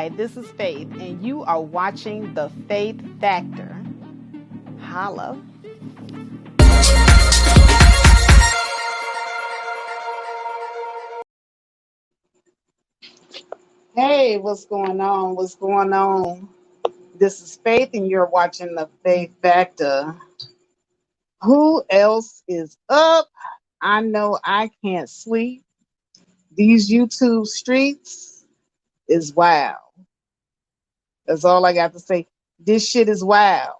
Hi, this is Faith, and you are watching The Faith Factor. Holla. Hey, what's going on? What's going on? This is Faith, and you're watching The Faith Factor. Who else is up? I know I can't sleep. These YouTube streets is wild. That's all I got to say. This shit is wild.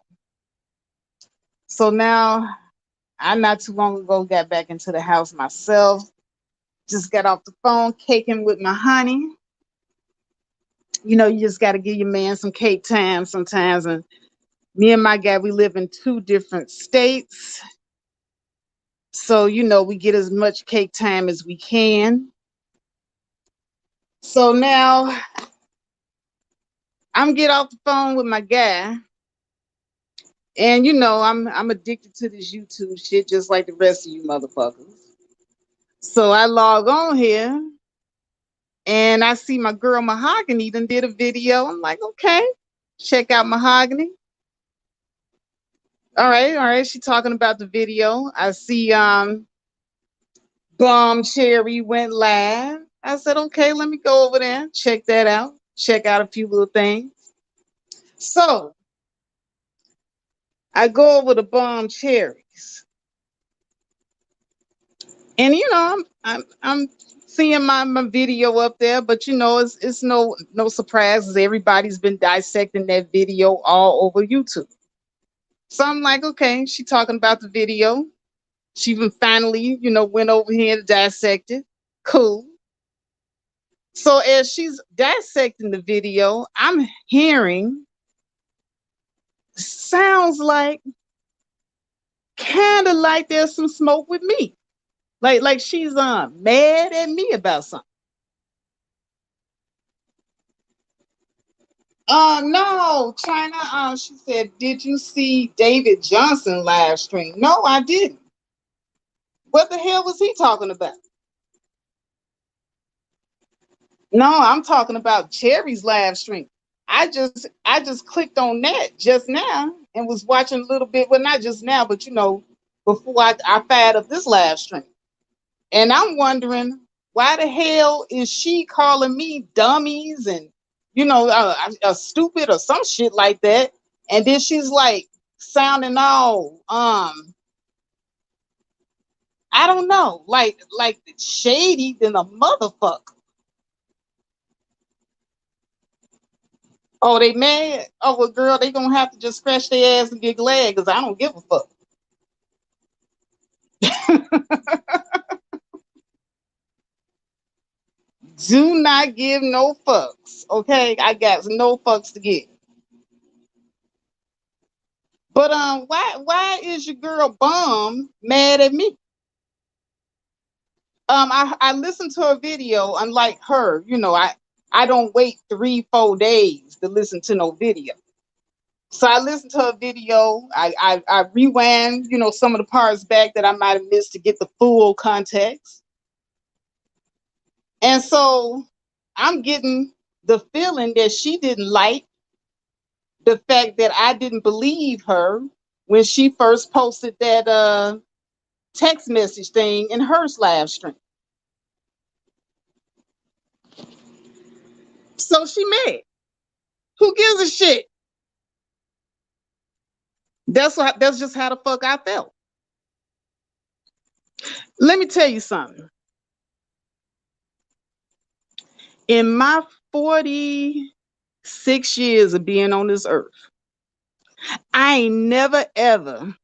So now, I not too long ago got back into the house myself. Just got off the phone, caking with my honey. You know, you just got to give your man some cake time sometimes. And me and my guy, we live in two different states. So, you know, we get as much cake time as we can. So now I'm get off the phone with my guy. And, you know, I'm addicted to this YouTube shit just like the rest of you motherfuckers. So I log on here and I see my girl Mahogany done did a video. I'm like, okay, check out Mahogany. All right. She talking about the video. I see Bomb Cherry went live. I said, okay, let me go over there, check that out, check out a few little things. So I go over to Bomb Cherries. And you know, I'm seeing my video up there, but you know, it's no surprises. Everybody's been dissecting that video all over YouTube. So I'm like, okay, she talking about the video. She even finally, you know, went over here to dissect it. Cool. So as she's dissecting the video, I'm hearing sounds like kind of like there's some smoke with me. Like she's mad at me about something. No, China. She said, did you see David Johnson live stream? No, I didn't. What the hell was he talking about? No, I'm talking about Cherry's live stream. I just clicked on that just now and was watching a little bit. Well, not just now, but you know, before I fired up this live stream. And I'm wondering why the hell is she calling me dummies and you know stupid or some shit like that? And then she's like sounding all I don't know, like shady than a motherfucker. Oh, they mad? Oh, well, girl, they gonna have to just scratch their ass and get glad because I don't give a fuck. Do not give no fucks, okay? I got no fucks to give. But why is your girl Bomb mad at me? I listened to a video. Unlike her, you know, I don't wait 3-4 days to listen to no video. So I listened to a video. I rewound, you know, some of the parts back that I might have missed to get the full context. And so I'm getting the feeling that she didn't like the fact that I didn't believe her when she first posted that text message thing in her live stream. So she mad. Who gives a shit? That's just how the fuck I felt. Let me tell you something. In my 46 years of being on this earth, I ain't never ever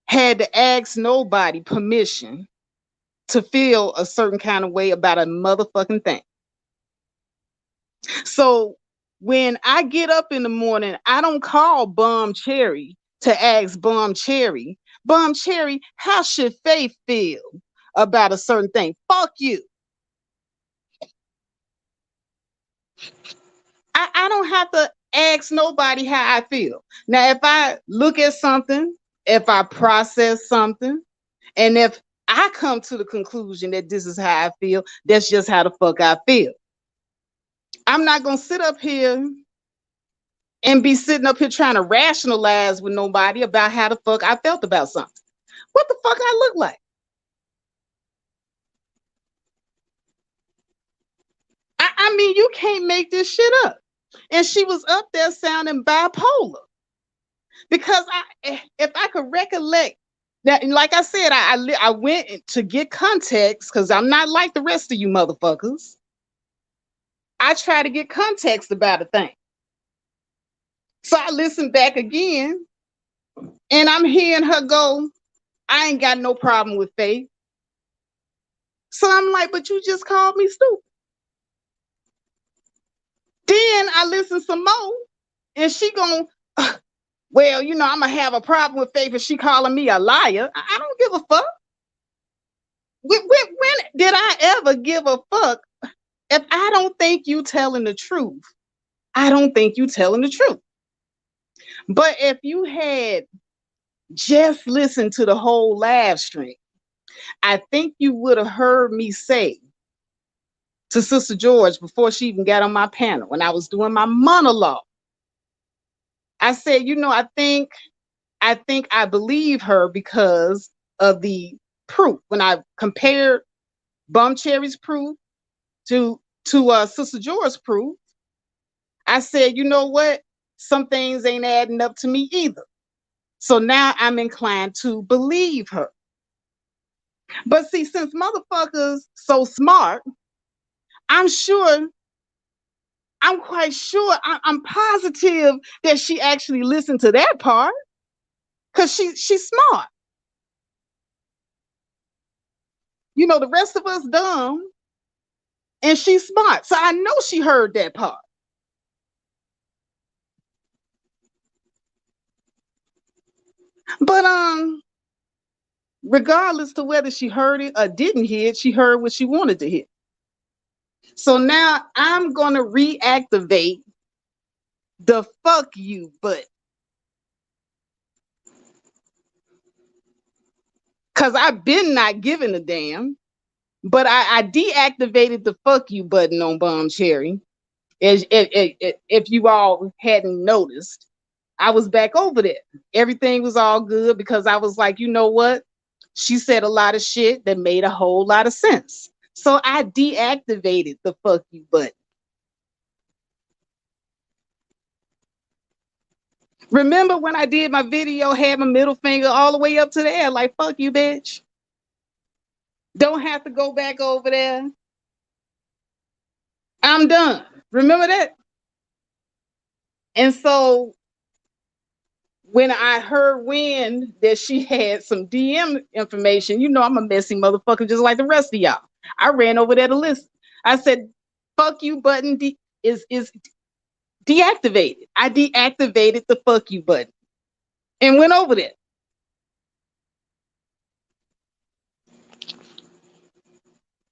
had to ask nobody permission to feel a certain kind of way about a motherfucking thing. So when I get up in the morning, I don't call Bomb Cherry to ask Bomb Cherry, how should Faith feel about a certain thing? Fuck you. I don't have to ask nobody how I feel. Now, if I look at something, if I process something, and if I come to the conclusion that this is how I feel, that's just how the fuck I feel. I'm not gonna sit up here and be sitting up here trying to rationalize with nobody about how the fuck I felt about something. What the fuck I look like? I mean, you can't make this shit up. And she was up there sounding bipolar because if I could recollect that, like I said, I went to get context because I'm not like the rest of you motherfuckers. I try to get context about a thing. So I listened back again and I'm hearing her go, I ain't got no problem with Faith. So I'm like, but you just called me stupid. Then I listened some more and she going, well, you know, I'm going to have a problem with Faith if she calling me a liar. I don't give a fuck. When did I ever give a fuck? If I don't think you telling the truth, I don't think you telling the truth. But if you had just listened to the whole live stream, I think you would have heard me say to Sister George before she even got on my panel when I was doing my monologue. I said, you know, I think I believe her because of the proof. When I compared Bum Cherry's proof to Sister George's proof, I said, you know what? Some things ain't adding up to me either. So now I'm inclined to believe her. But see, since motherfuckers so smart, I'm quite sure, I'm positive that she actually listened to that part because she's smart. You know, the rest of us dumb and she's smart. So I know she heard that part. But regardless to whether she heard it or didn't hear it, she heard what she wanted to hear. So now I'm going to reactivate the fuck you button. Because I've been not giving a damn, but I deactivated the fuck you button on Bomb Cherry. If you all hadn't noticed, I was back over there. Everything was all good because I was like, you know what? She said a lot of shit that made a whole lot of sense. So I deactivated the fuck you button. Remember when I did my video, had my middle finger all the way up to the air, like, fuck you, bitch. Don't have to go back over there. I'm done. Remember that? And so when I heard that she had some DM information, you know I'm a messy motherfucker just like the rest of y'all. I ran over there to listen. I said, fuck you button is deactivated. I deactivated the fuck you button and went over there.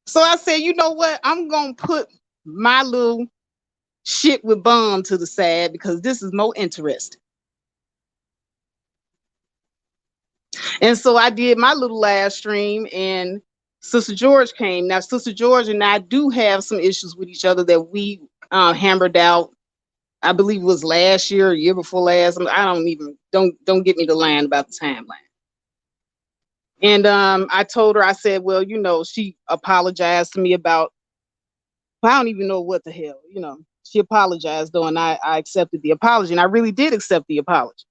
So I said, you know what? I'm going to put my little shit with Bomb to the side because this is more interesting. And so I did my little live stream and Sister George came. Now, Sister George and I do have some issues with each other that we hammered out. I believe it was last year or year before last. Don't get me the line about the timeline. And I told her, I said, well, you know, she apologized to me about, I don't even know what the hell, you know, she apologized though, and I accepted the apology, and I really did accept the apology.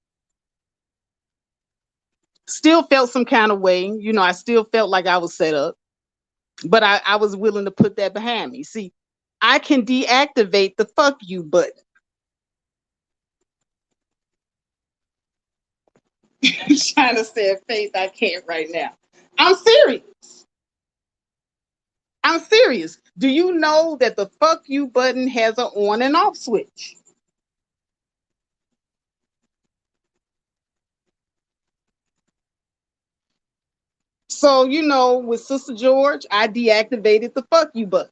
Still felt some kind of way, you know, I still felt like I was set up, but I was willing to put that behind me. See, I can deactivate the fuck you button. Trying to say Faith, I can't right now. I'm serious. I'm serious. Do you know that the fuck you button has an on and off switch? So, you know, with Sister George, I deactivated the fuck you button.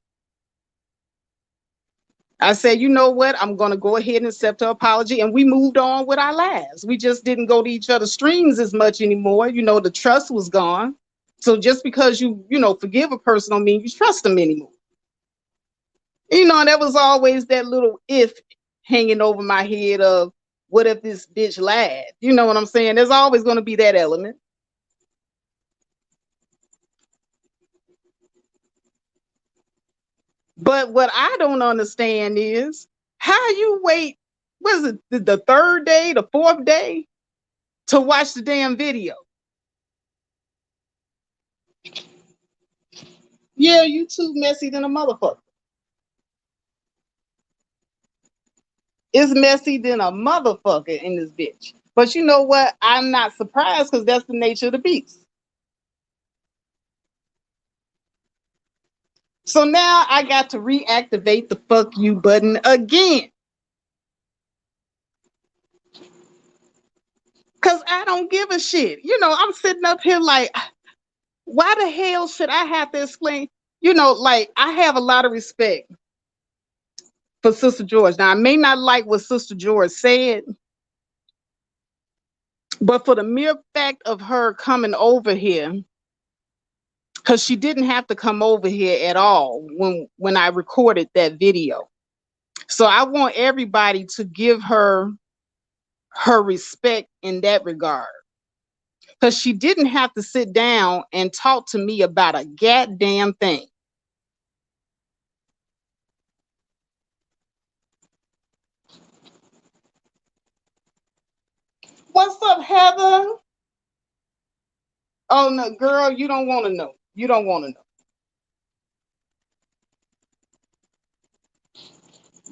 I said, you know what? I'm going to go ahead and accept her apology. And we moved on with our lives. We just didn't go to each other's streams as much anymore. You know, the trust was gone. So just because you know, forgive a person don't mean you trust them anymore. You know, there was always that little if hanging over my head of what if this bitch lied? You know what I'm saying? There's always going to be that element. But what I don't understand is how you wait, was it the third day, the fourth day to watch the damn video? Yeah, you too messy than a motherfucker. It's messy than a motherfucker in this bitch. But you know what? I'm not surprised because that's the nature of the beast. So now I got to reactivate the fuck you button again. Because I don't give a shit. You know, I'm sitting up here like, why the hell should I have to explain? You know, like, I have a lot of respect for Sister George. Now, I may not like what Sister George said, but for the mere fact of her coming over here, because she didn't have to come over here at all when I recorded that video. So I want everybody to give her respect in that regard. Because she didn't have to sit down and talk to me about a goddamn thing. What's up, Heather? Oh no, girl, you don't want to know. You don't want to know.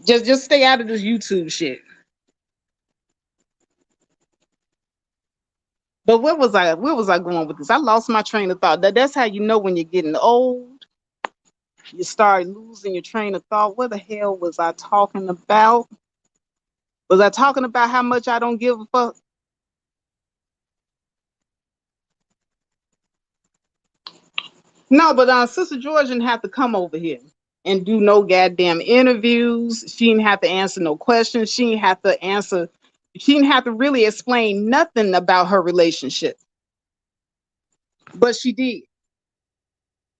Just stay out of this YouTube shit. But where was I going with this? I lost my train of thought. That's how you know when you're getting old. You start losing your train of thought. What the hell was I talking about? Was I talking about how much I don't give a fuck? No, but Sister George didn't have to come over here and do no goddamn interviews. She didn't have to answer no questions. She didn't have to answer. She didn't have to really explain nothing about her relationship. But she did.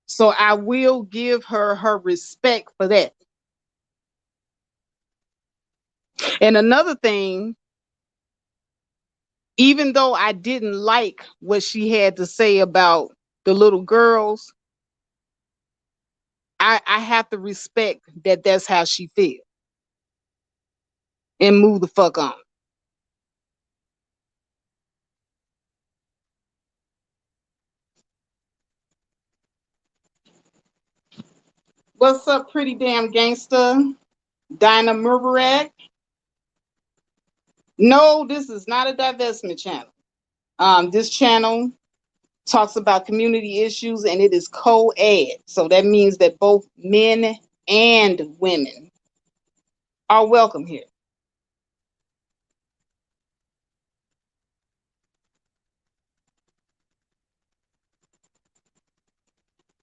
So I will give her respect for that. And another thing, even though I didn't like what she had to say about the little girls, I have to respect that that's how she feels and move the fuck on. What's up, pretty damn gangster? Dinah Murbarak? No, this is not a divestment channel. This channel talks about community issues and it is co-ed. So that means that both men and women are welcome here.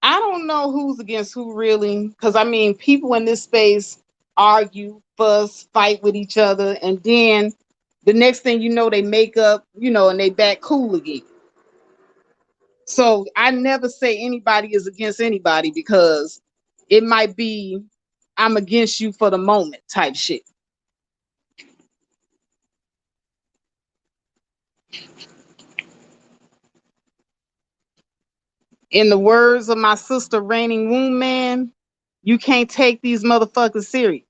I don't know who's against who really, because I mean, people in this space argue, fuss, fight with each other, and then the next thing you know, they make up, you know, and they back cool again. So I never say anybody is against anybody because it might be I'm against you for the moment type shit. In the words of my sister, Reigning Womb Man, you can't take these motherfuckers serious.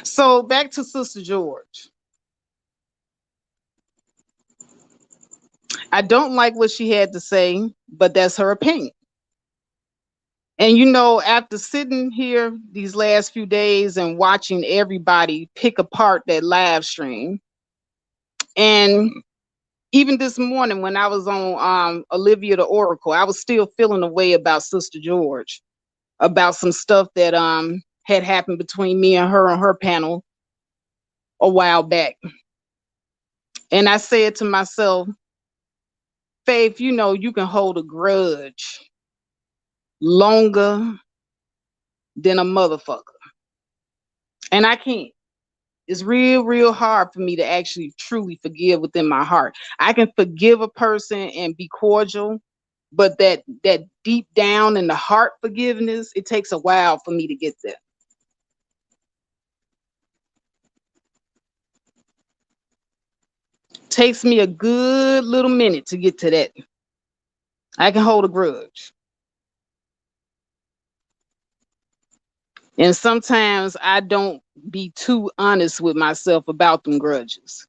So back to Sister George. I don't like what she had to say, but that's her opinion. And you know, after sitting here these last few days and watching everybody pick apart that live stream, and even this morning when I was on Olivia the Oracle, I was still feeling a way about Sister George, about some stuff that had happened between me and her on her panel a while back. And I said to myself, Faith, you know, you can hold a grudge longer than a motherfucker. And I can't. It's real hard for me to actually truly forgive within my heart. I can forgive a person and be cordial, but that deep down in the heart forgiveness, it takes a while for me to get there. Takes me a good little minute to get to that. I can hold a grudge. And sometimes I don't be too honest with myself about them grudges.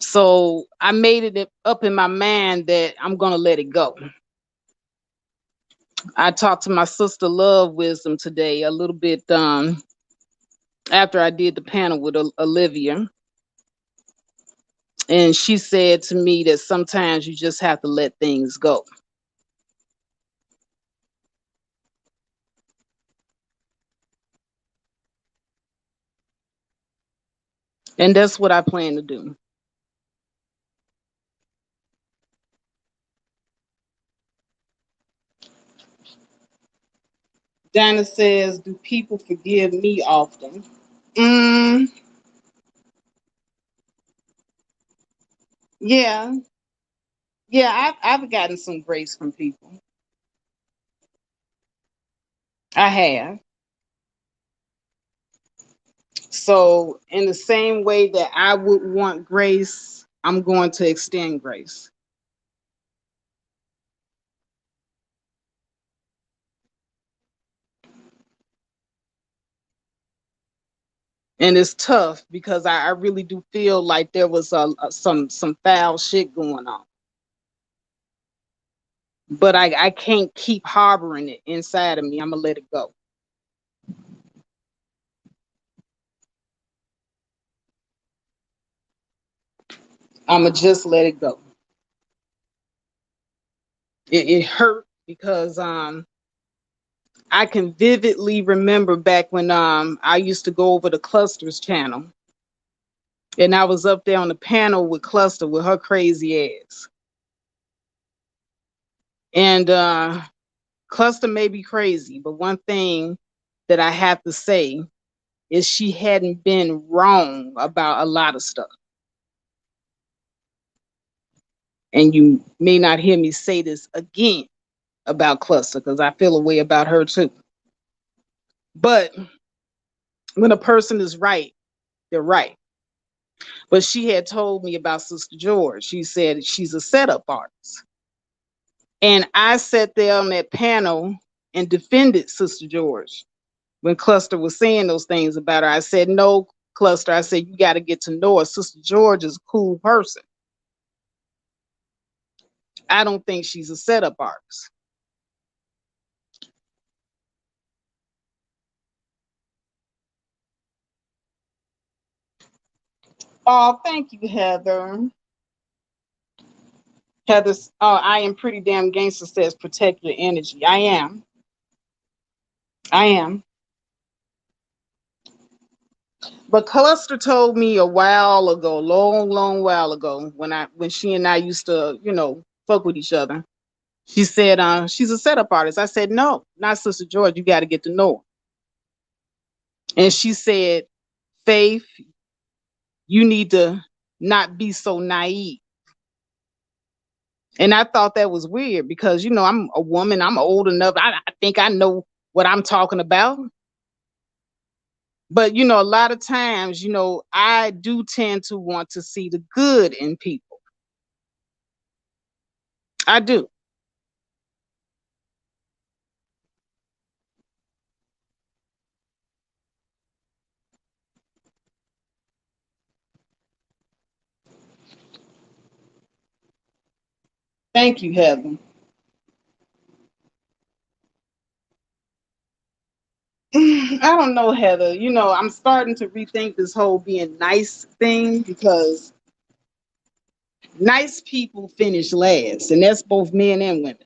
So I made it up in my mind that I'm going to let it go. I talked to my sister Love Wisdom today a little bit after I did the panel with Olivia. And she said to me that sometimes you just have to let things go. And that's what I plan to do. Dana says, do people forgive me often? Mm, yeah. Yeah, I've gotten some grace from people. I have. So, in the same way that I would want grace, I'm going to extend grace. And it's tough because I really do feel like there was some foul shit going on. But I can't keep harboring it inside of me. I'm going to let it go. I'm going to just let it go. It hurt because I can vividly remember back when I used to go over the Cluster's channel. And I was up there on the panel with Cluster with her crazy ass. And Cluster may be crazy, but one thing that I have to say is she hadn't been wrong about a lot of stuff. And you may not hear me say this again about Cluster because I feel a way about her too. But when a person is right, they're right. But she had told me about Sister George. She said she's a setup artist. And I sat there on that panel and defended Sister George when Cluster was saying those things about her. I said, no, Cluster. I said, you got to get to know her. Sister George is a cool person. I don't think she's a setup artist. Oh, thank you, Heather. Heather's, I am pretty damn gangster says protect your energy. I am. I am. But Cluster told me a while ago, long while ago, when she and I used to, fuck with each other. She said, she's a setup artist. I said, no, not Sister George. You got to get to know her. And she said, Faith, you need to not be so naive. And I thought that was weird because, I'm a woman. I'm old enough. I think I know what I'm talking about. But, a lot of times, I do tend to want to see the good in people. I do. Thank you, Heather. I don't know, Heather. I'm starting to rethink this whole being nice thing because nice people finish last, and that's both men and women.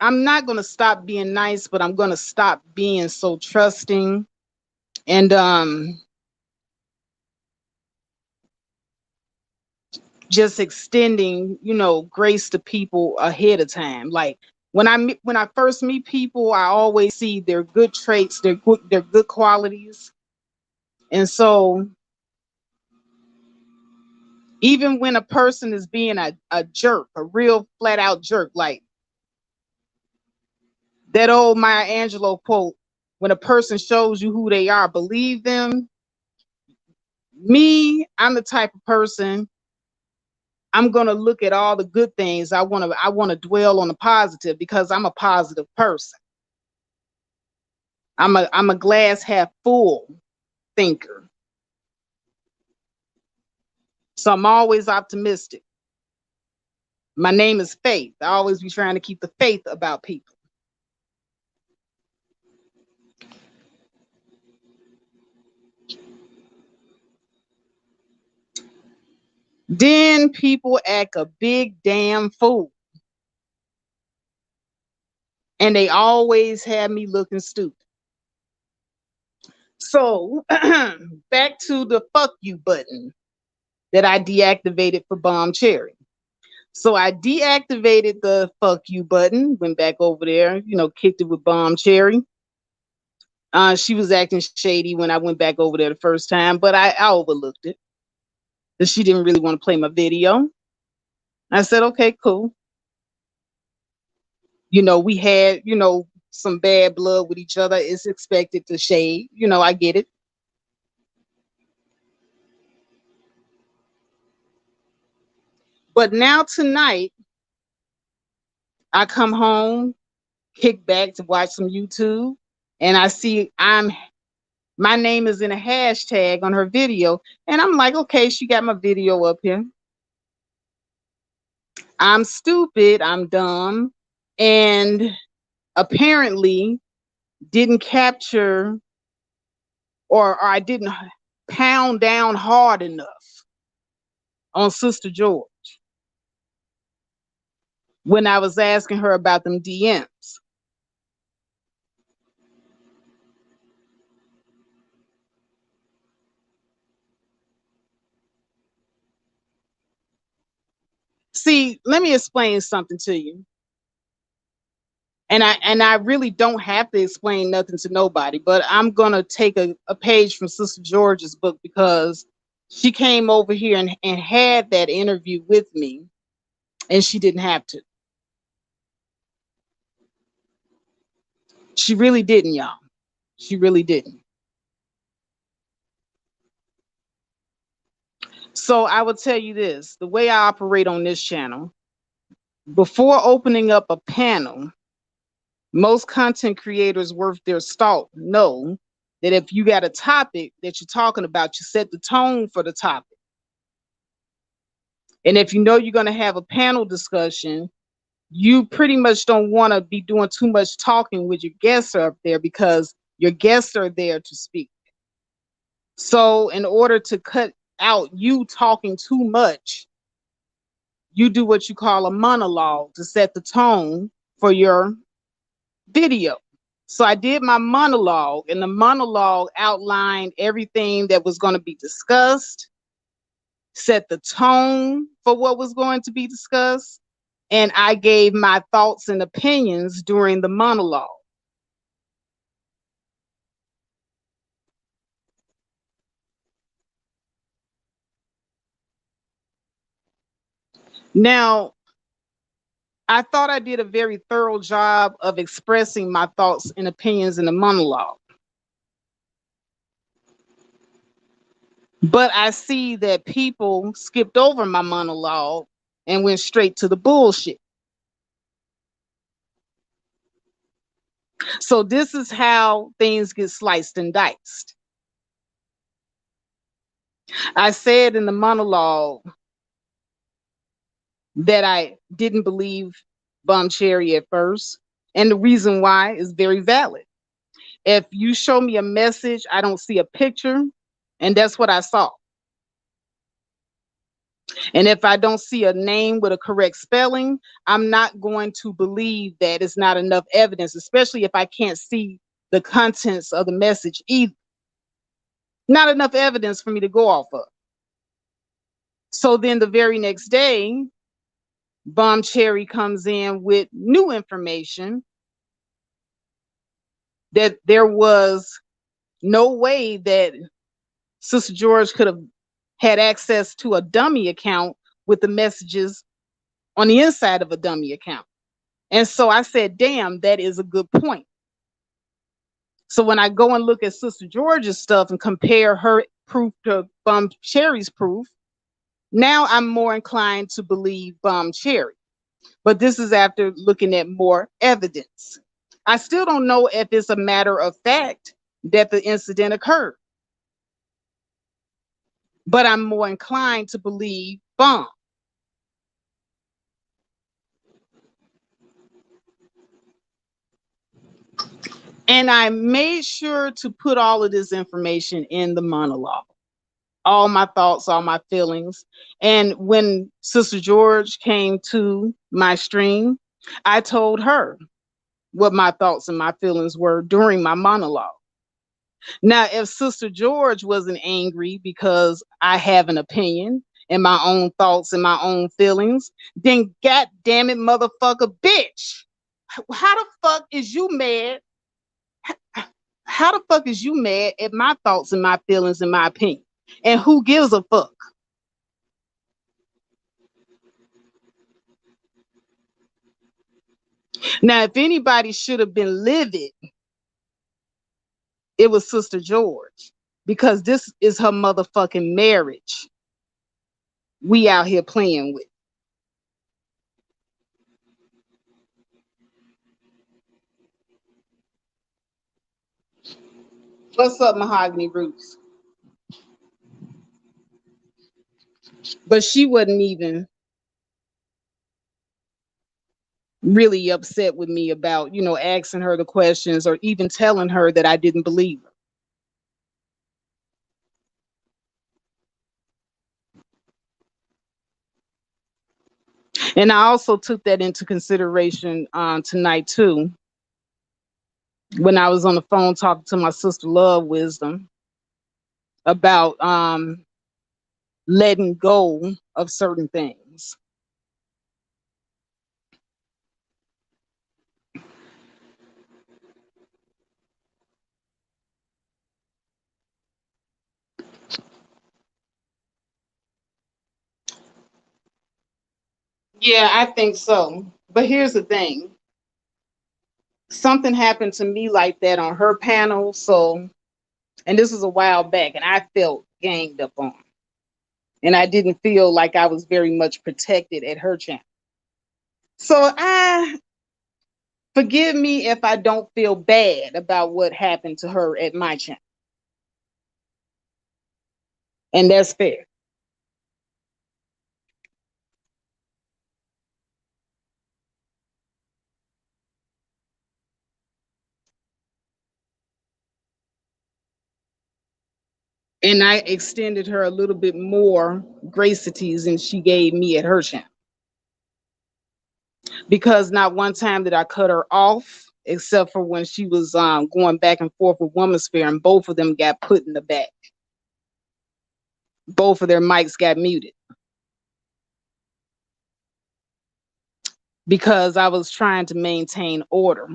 I'm not gonna stop being nice, but I'm gonna stop being so trusting. And just extending, grace to people ahead of time. Like when I first meet people, I always see their good traits, their good qualities. And so even when a person is being a jerk, a real flat out jerk, like that old Maya Angelou quote, when a person shows you who they are, believe them. Me, I'm the type of person, I'm gonna look at all the good things. I wanna dwell on the positive because I'm a positive person. I'm a glass half full thinker. So I'm always optimistic. My name is Faith. I always be trying to keep the faith about people. Then people act a big damn fool. And they always have me looking stupid. So back to the fuck you button that I deactivated for Bomb Cherry. So I deactivated the fuck you button, went back over there, kicked it with Bomb Cherry. She was acting shady when I went back over there the first time, but I overlooked it. That she didn't really want to play my video. I said, okay, cool. We had, some bad blood with each other. It's expected to shade. I get it. But now tonight, I come home, kick back to watch some YouTube, and I see my name is in a hashtag on her video, and I'm like, okay, she got my video up here. I'm stupid, I'm dumb, and apparently didn't capture or I didn't pound down hard enough on Sister George when I was asking her about them DMs. See, let me explain something to you. And I really don't have to explain nothing to nobody, but I'm gonna take a page from Sister George's book because she came over here and had that interview with me, and she didn't have to. She really didn't, y'all. She really didn't. So I will tell you this, the way I operate on this channel, before opening up a panel, most content creators worth their salt know that if you got a topic that you're talking about, you set the tone for the topic. And if you know you're going to have a panel discussion, you pretty much don't want to be doing too much talking with your guests up there because your guests are there to speak. So in order to cut out you talking too much, you do what you call a monologue to set the tone for your video. So I did my monologue, and the monologue outlined everything that was going to be discussed, set the tone for what was going to be discussed, and I gave my thoughts and opinions during the monologue. Now, I thought I did a very thorough job of expressing my thoughts and opinions in the monologue. But I see that people skipped over my monologue and went straight to the bullshit. So this is how things get sliced and diced. I said in the monologue that I didn't believe Bum Cherry at first. And the reason why is very valid. If you show me a message, I don't see a picture, and that's what I saw. And if I don't see a name with a correct spelling, I'm not going to believe that it's not enough evidence, especially if I can't see the contents of the message either. Not enough evidence for me to go off of. So then the very next day, Bomb Cherry comes in with new information that there was no way that Sister George could have had access to a dummy account with the messages on the inside of a dummy account. And so I said, damn, that is a good point. So when I go and look at Sister George's stuff and compare her proof to Bomb Cherry's proof, now I'm more inclined to believe Bomb Cherry. But this is after looking at more evidence. I still don't know if it's a matter of fact that the incident occurred, but I'm more inclined to believe Bomb. And I made sure to put all of this information in the monologue, all my thoughts, all my feelings. And when Sister George came to my stream, I told her what my thoughts and my feelings were during my monologue. Now, if Sister George wasn't angry because I have an opinion and my own thoughts and my own feelings, then god damn it, motherfucker, bitch. How the fuck is you mad? How the fuck is you mad at my thoughts and my feelings and my opinion? And who gives a fuck? Now, if anybody should have been livid, it was Sister George, because this is her motherfucking marriage we out here playing with. What's up, Mahogany Roots? But she wasn't even really upset with me about, asking her the questions or even telling her that I didn't believe her. And I also took that into consideration tonight too, when I was on the phone talking to my sister Love Wisdom about letting go of certain things. Yeah, I think so. But here's the thing. Something happened to me like that on her panel. So, and this was a while back, and I felt ganged up on. And I didn't feel like I was very much protected at her channel. So forgive me if I don't feel bad about what happened to her at my channel. And that's fair. And I extended her a little bit more gracities than she gave me at her channel. Because not one time did I cut her off, except for when she was going back and forth with Womansphere, and both of them got put in the back. Both of their mics got muted. Because I was trying to maintain order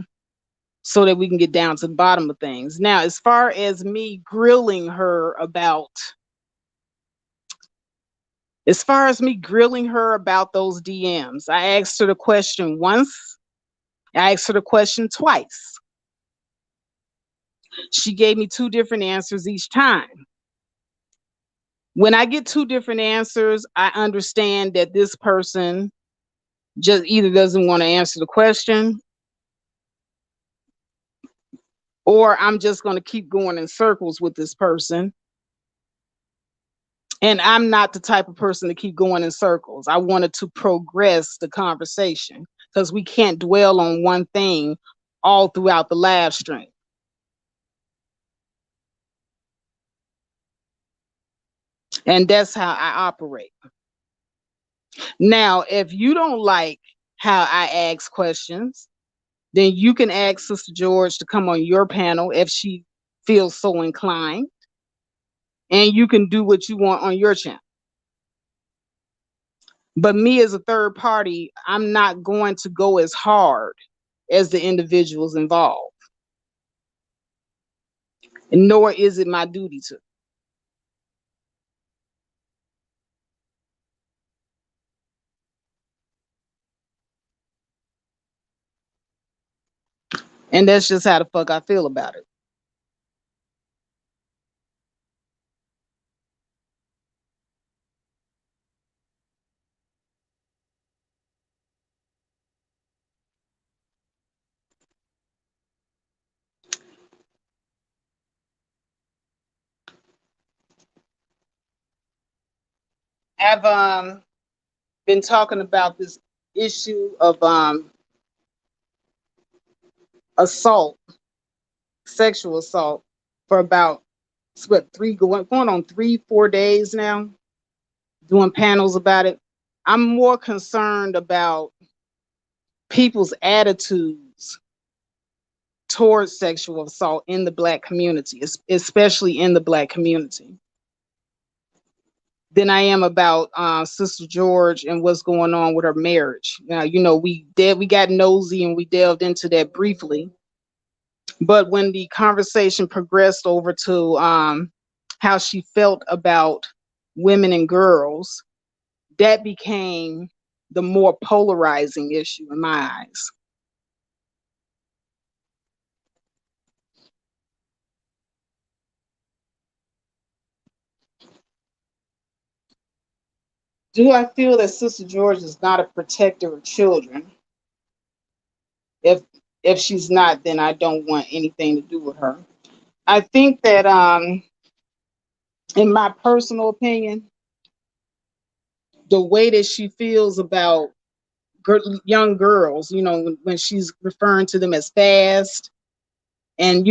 so that we can get down to the bottom of things. Now, as far as me grilling her about those DMs, I asked her the question once, I asked her the question twice. She gave me two different answers each time. When I get two different answers, I understand that this person just either doesn't want to answer the question, or I'm just going to keep going in circles with this person. And I'm not the type of person to keep going in circles. I wanted to progress the conversation, because we can't dwell on one thing all throughout the live stream. And that's how I operate. Now, if you don't like how I ask questions, then you can ask Sister George to come on your panel if she feels so inclined. And you can do what you want on your channel. But me as a third party, I'm not going to go as hard as the individuals involved, and nor is it my duty to. And that's just how the fuck I feel about it. I've been talking about this issue of assault, sexual assault, for about what going on 3-4 days now, doing panels about it. I'm more concerned about people's attitudes towards sexual assault in the Black community, especially in the Black community, than I am about Sister George and what's going on with her marriage. Now, we got nosy and we delved into that briefly, but when the conversation progressed over to how she felt about women and girls, that became the more polarizing issue in my eyes. Do I feel that Sister George is not a protector of children? If if she's not, then I don't want anything to do with her. I think that in my personal opinion, the way that she feels about young girls, when she's referring to them as fast, and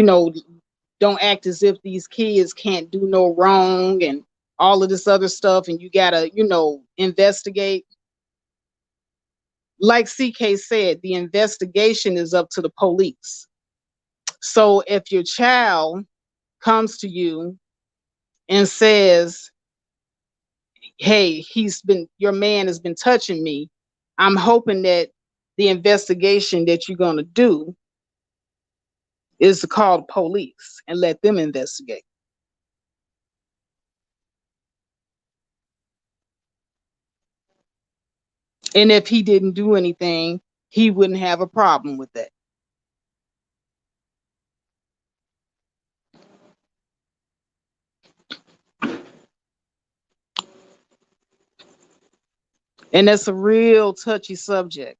don't act as if these kids can't do no wrong, and all of this other stuff, and you gotta investigate. Like CK said, the investigation is up to the police. So if your child comes to you and says, hey, your man has been touching me, I'm hoping that the investigation that you're going to do is to call the police and let them investigate. And if he didn't do anything, he wouldn't have a problem with that. And that's a real touchy subject,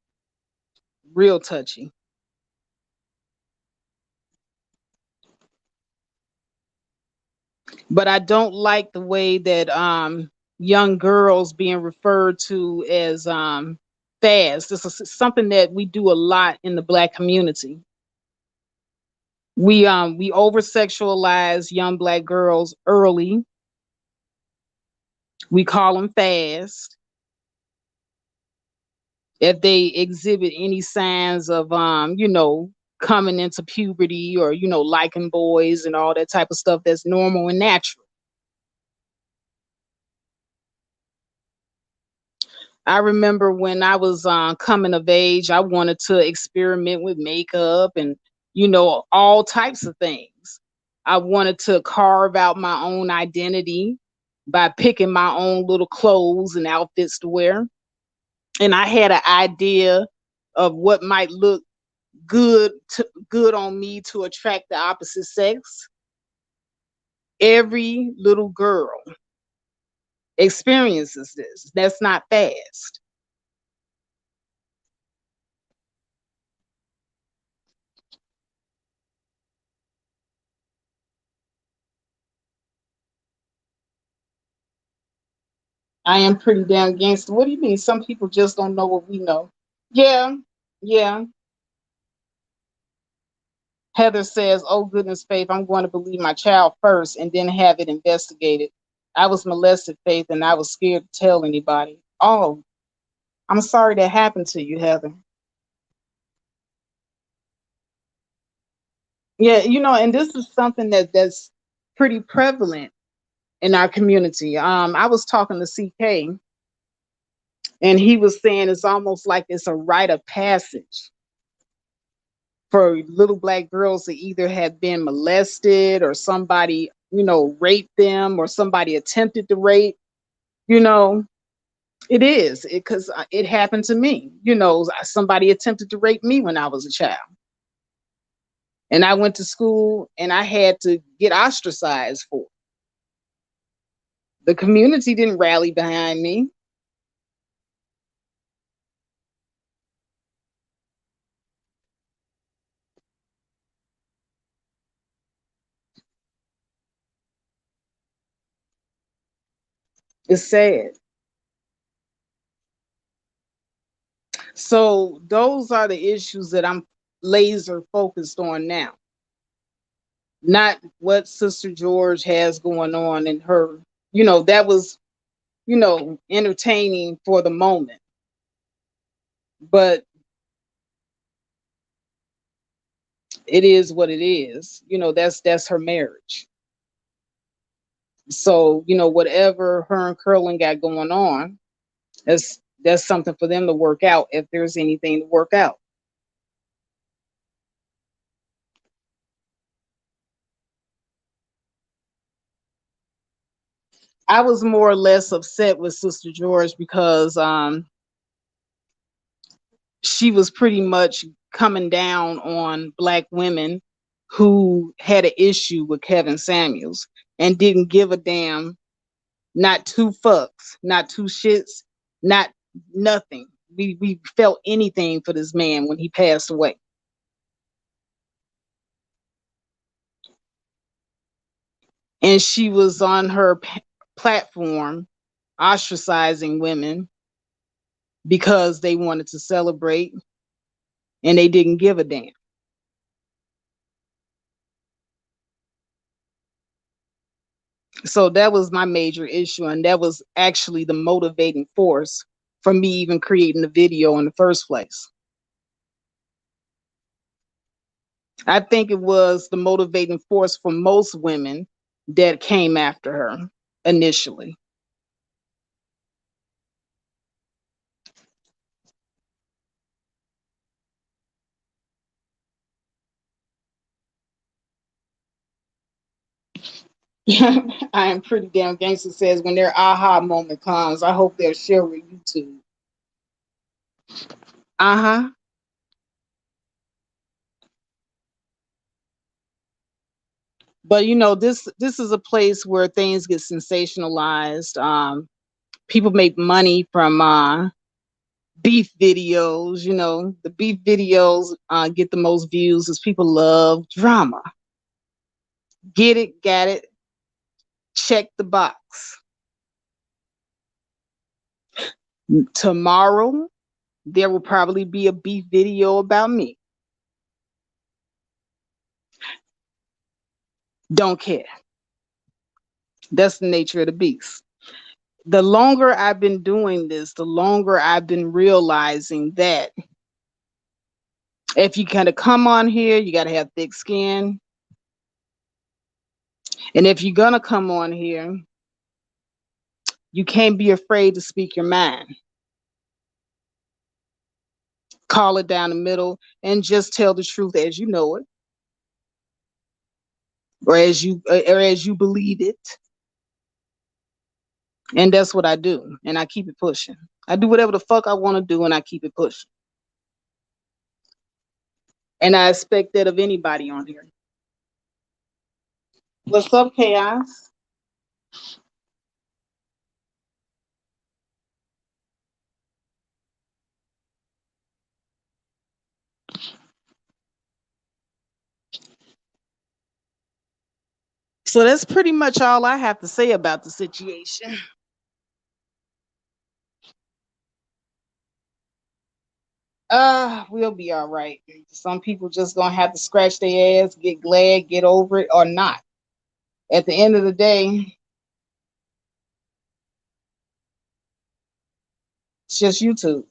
real touchy. But I don't like the way that young girls being referred to as fast. This is something that we do a lot in the Black community. We over sexualize young Black girls early. We call them fast. If they exhibit any signs of coming into puberty, or liking boys and all that type of stuff, that's normal and natural. I remember when I was coming of age, I wanted to experiment with makeup and all types of things. I wanted to carve out my own identity by picking my own little clothes and outfits to wear. And I had an idea of what might look good on me to attract the opposite sex. Every little girl experiences this. That's not fast. I am pretty damn gangster. What do you mean? Some people just don't know what we know. Yeah, yeah. Heather says, oh, goodness, Faith, I'm going to believe my child first and then have it investigated. I was molested, Faith, and I was scared to tell anybody. Oh, I'm sorry that happened to you, Heather. Yeah, and this is something that's pretty prevalent in our community. I was talking to CK, And he was saying it's almost like it's a rite of passage for little black girls to either have been molested or somebody, raped them or somebody attempted to rape, you know. It is because it happened to me. Somebody attempted to rape me when I was a child. And I went to school and I had to get ostracized for it. The community didn't rally behind me. It's sad. So those are the issues that I'm laser focused on now. Not what Sister George has going on in her, that was, entertaining for the moment. But it is what it is. That's her marriage. So, whatever her and Curlin got going on, that's something for them to work out if there's anything to work out. I was more or less upset with Sister George because she was pretty much coming down on black women who had an issue with Kevin Samuels and didn't give a damn, not two fucks, not two shits, not nothing. We felt anything for this man when he passed away. And she was on her platform ostracizing women because they wanted to celebrate and they didn't give a damn. So that was my major issue, and that was actually the motivating force for me even creating the video in the first place. I think it was the motivating force for most women that came after her initially. I am pretty damn gangster says when their aha moment comes, I hope they'll share with YouTube. Uh-huh. But this is a place where things get sensationalized. People make money from beef videos. The beef videos get the most views as people love drama. Get it, got it, check the box. Tomorrow, there will probably be a beef video about me. Don't care. That's the nature of the beast. The longer I've been doing this, the longer I've been realizing that if you kind of come on here, you got to have thick skin. And if you're going to come on here, you can't be afraid to speak your mind. Call it down the middle and just tell the truth as you know it, or as you believe it. And that's what I do. And I keep it pushing. I do whatever the fuck I want to do and I keep it pushing. And I expect that of anybody on here. What's up, Chaos? So that's pretty much all I have to say about the situation. We'll be all right. Some people just gonna have to scratch their ass, get glad, get over it, or not. At the end of the day, it's just YouTube.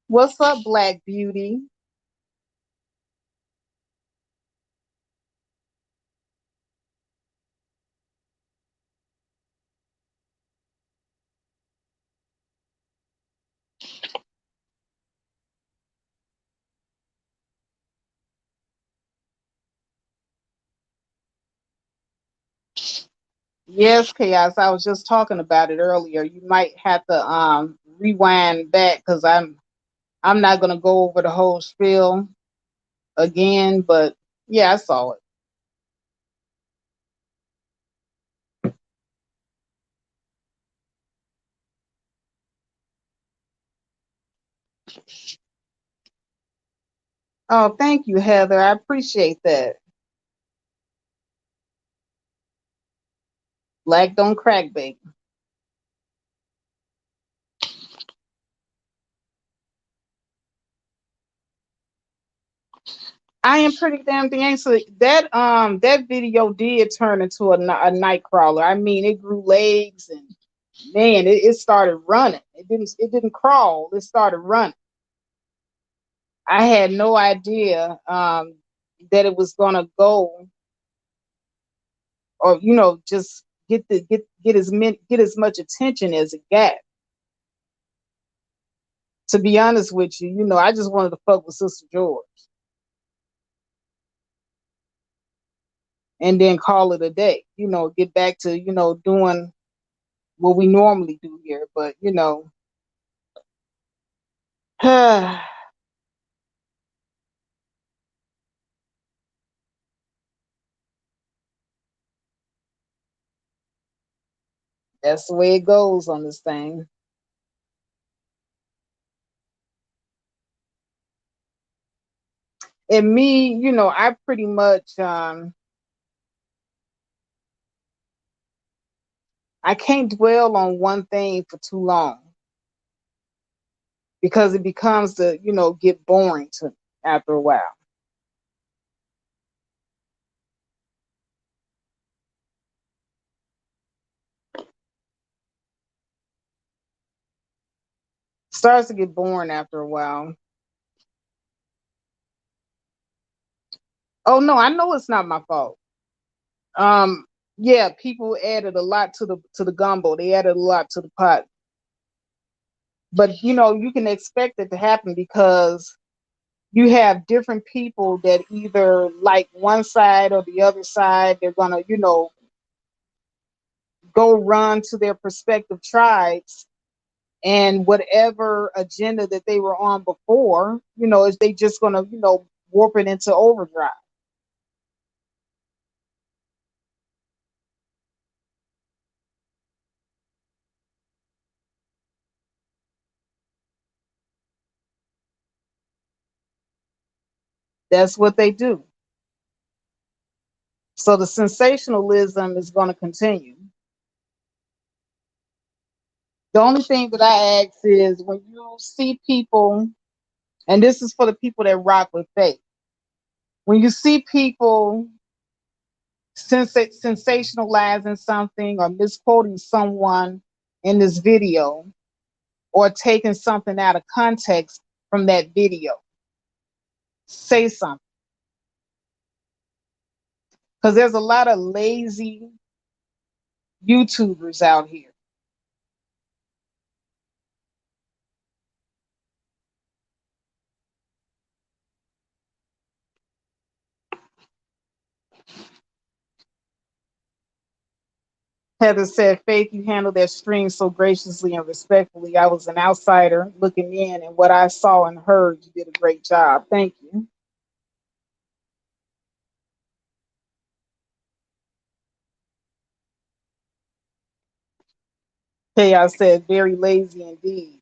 What's up, Black Beauty? Yes, Chaos. I was just talking about it earlier. You might have to rewind back because I'm not gonna go over the whole spiel again, but yeah, I saw it. Oh, thank you, Heather. I appreciate that. Black don't crack, baby. I am pretty damn gangster. That video did turn into a night crawler. I mean, it grew legs and man, it started running. It didn't crawl. It started running. I had no idea that it was gonna go or just get as much attention as it got. To be honest with you, I just wanted to fuck with Sister George and then call it a day. Get back to doing what we normally do here. But that's the way it goes on this thing. And me, I pretty much I can't dwell on one thing for too long because it becomes to get boring to me after a while. Starts to get boring after a while. Oh no, I know it's not my fault. Um, yeah, people added a lot to the gumbo. They added a lot to the pot. But you can expect it to happen because you have different people that either like one side or the other side. They're gonna, go run to their respective tribes and whatever agenda that they were on before, is they just gonna, warp it into overdrive. That's what they do. So the sensationalism is going to continue. The only thing that I ask is when you see people, and this is for the people that rock with faith, when you see people sensationalizing something or misquoting someone in this video or taking something out of context from that video, say something. Because there's a lot of lazy YouTubers out here. Heather said, Faith, you handled that stream so graciously and respectfully. I was an outsider looking in, and what I saw and heard, you did a great job. Thank you. Hey, I said, very lazy indeed.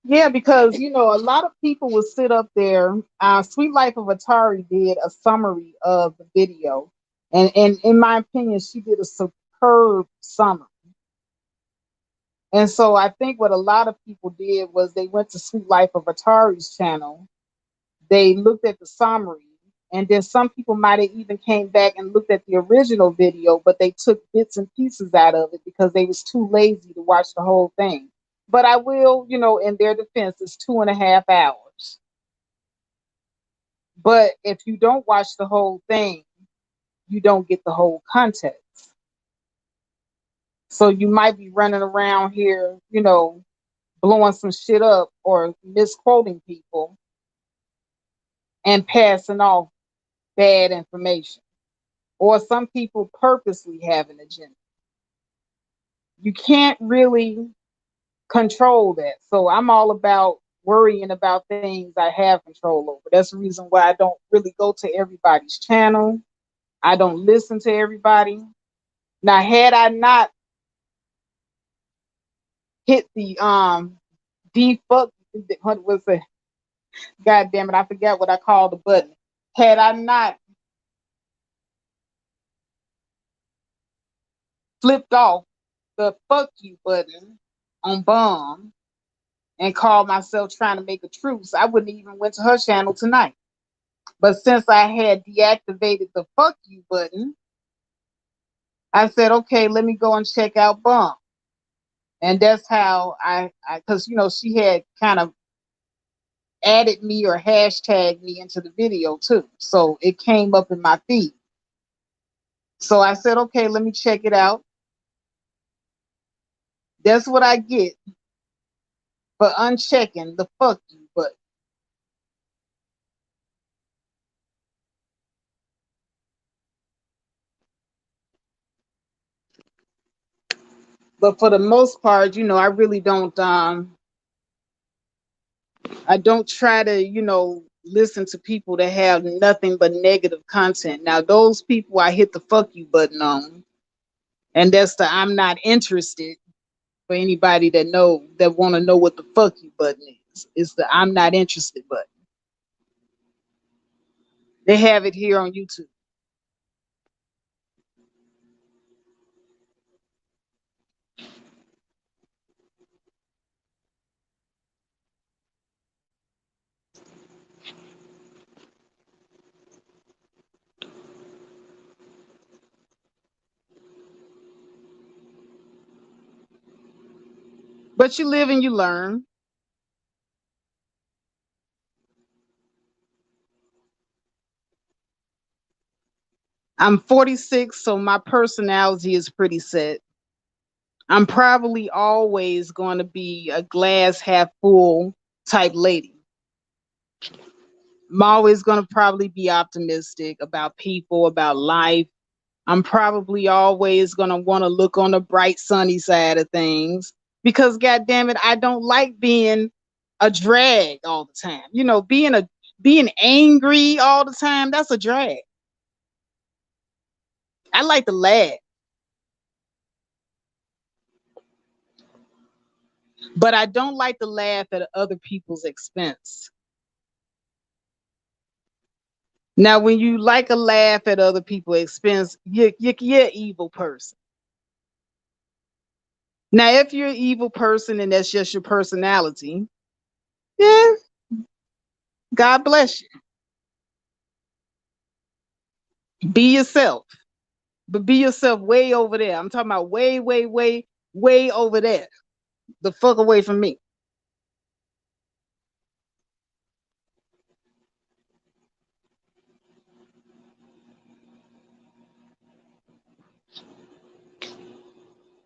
Yeah, because, a lot of people would sit up there. Sweet Life of Atari did a summary of the video. And in my opinion, she did a superb summary. And so I think what a lot of people did was they went to Sweet Life of Atari's channel. They looked at the summary, and then some people might have even came back and looked at the original video, but they took bits and pieces out of it because they was too lazy to watch the whole thing. But I will, in their defense, it's 2.5 hours. But if you don't watch the whole thing, you don't get the whole context. So you might be running around here, blowing some shit up or misquoting people and passing off bad information. Or some people purposely have an agenda. you can't really control that. So I'm all about worrying about things I have control over. That's the reason why I don't really go to everybody's channel. I don't listen to everybody. Now, had I not hit the defuck, what was it? God damn it, I forgot what I called the button. Had I not flipped off the fuck you button on Bomb and called myself trying to make a truce, I wouldn't even went to her channel tonight. But since I had deactivated the fuck you button, I said, okay, let me go and check out Bomb. And that's how because she had kind of added me or hashtagged me into the video too. So it came up in my feed. So I said, okay, let me check it out. That's what I get for unchecking the fuck you button. But for the most part, I really don't I don't try to, listen to people that have nothing but negative content. Now those people I hit the fuck you button on. And that's the I'm not interested for anybody that want to know what the fuck you button is. It's the I'm not interested button. They have it here on YouTube. But you live and you learn. I'm 46, so my personality is pretty set. I'm probably always going to be a glass half full type lady. I'm always going to probably be optimistic about people, about life. I'm probably always going to want to look on the bright, sunny side of things because, God damn it, I don't like being a drag all the time. Being angry all the time, that's a drag. I like to laugh. But I don't like to laugh at other people's expense. Now, when you like a laugh at other people's expense, you're an evil person. Now, if you're an evil person and that's just your personality, yeah, God bless you. Be yourself, but be yourself way over there. I'm talking about way, way, way, way over there. The fuck away from me.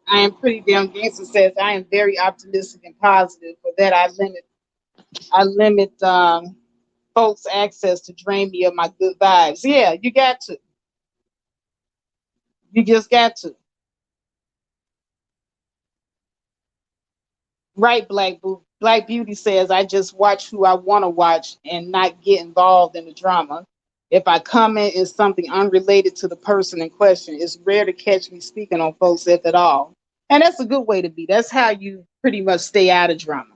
I am pretty damn gangster says I am very optimistic and positive. For that, I limit folks' access to drain me of my good vibes. Yeah, you got to. You just got to. Right, Black Beauty says, I just watch who I want to watch and not get involved in the drama. If I comment is something unrelated to the person in question, it's rare to catch me speaking on folks if at all. And that's a good way to be. That's how you pretty much stay out of drama.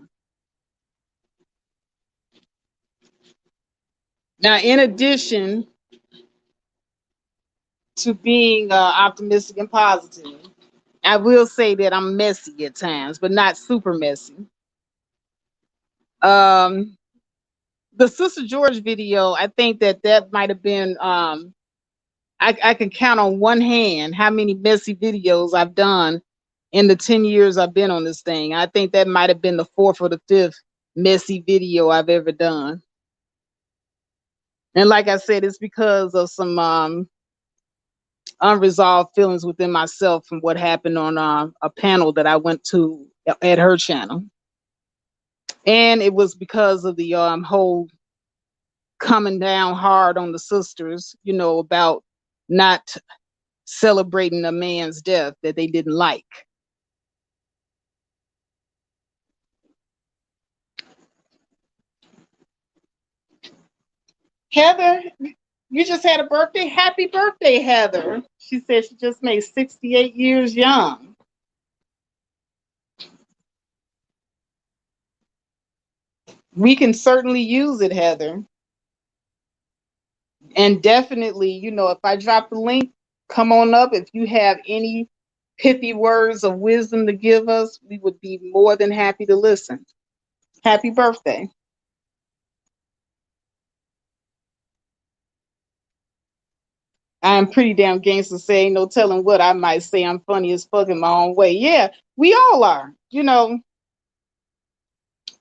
Now, in addition to being optimistic and positive, I will say that I'm messy at times, but not super messy. Um, the Sister George video, I think that might have been I can count on one hand how many messy videos I've done in the 10 years I've been on this thing. I think that might have been the fourth or the fifth messy video I've ever done. And like I said, it's because of some unresolved feelings within myself from what happened on a panel that I went to at her channel. And it was because of the whole coming down hard on the sisters, about not celebrating a man's death that they didn't like. Heather, you just had a birthday. Happy birthday, Heather. She said she just made 68 years young. We can certainly use it, Heather. And definitely, if I drop the link, come on up. If you have any pithy words of wisdom to give us, we would be more than happy to listen. Happy birthday. I am pretty damn gangster, saying no telling what I might say. I'm funny as fuck in my own way. Yeah, we all are.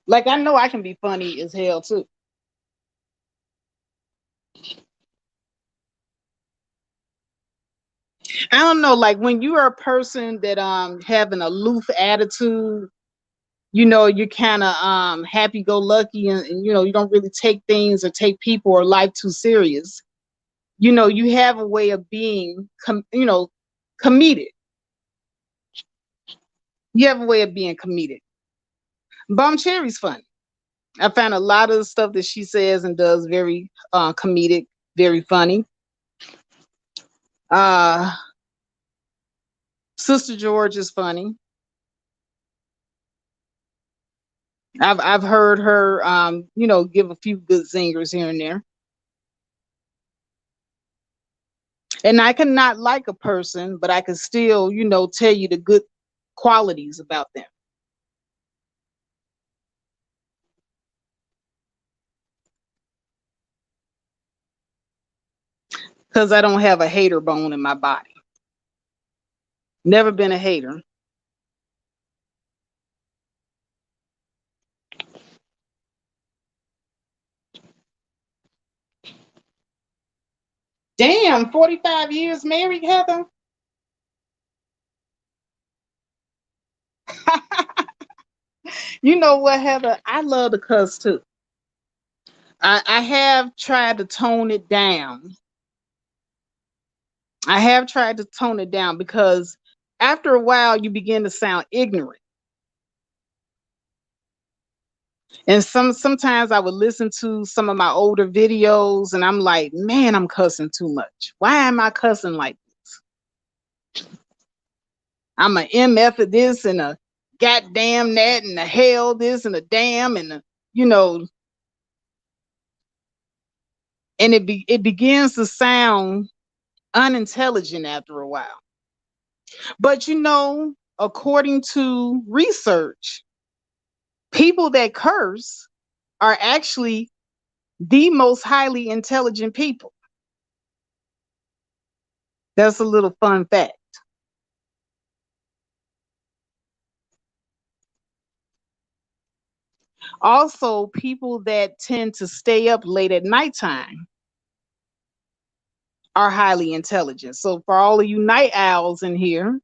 Like I know I can be funny as hell too. I don't know, like when you are a person that have an aloof attitude, you're kind of happy go lucky, and you don't really take things or take people or life too serious. You have a way of being comedic. You have a way of being comedic. Bomb Cherry's funny. I find a lot of the stuff that she says and does very comedic, very funny. uh Sister George is funny. I've heard her give a few good zingers here and there. And I cannot like a person, but I can still, tell you the good qualities about them. Because I don't have a hater bone in my body. Never been a hater. Damn, 45 years married, Heather? You know what, Heather? I love to cuss too. I have tried to tone it down. I have tried to tone it down because after a while you begin to sound ignorant. And sometimes I would listen to some of my older videos and I'm like, man, I'm cussing too much. Why am I cussing like this? I'm a MF of this and a goddamn that and a hell this and a damn and a, you know, and it begins to sound unintelligent after a while. But according to research, people that curse are actually the most highly intelligent people. That's a little fun fact. Also, people that tend to stay up late at nighttime are highly intelligent. So, for all of you night owls in here,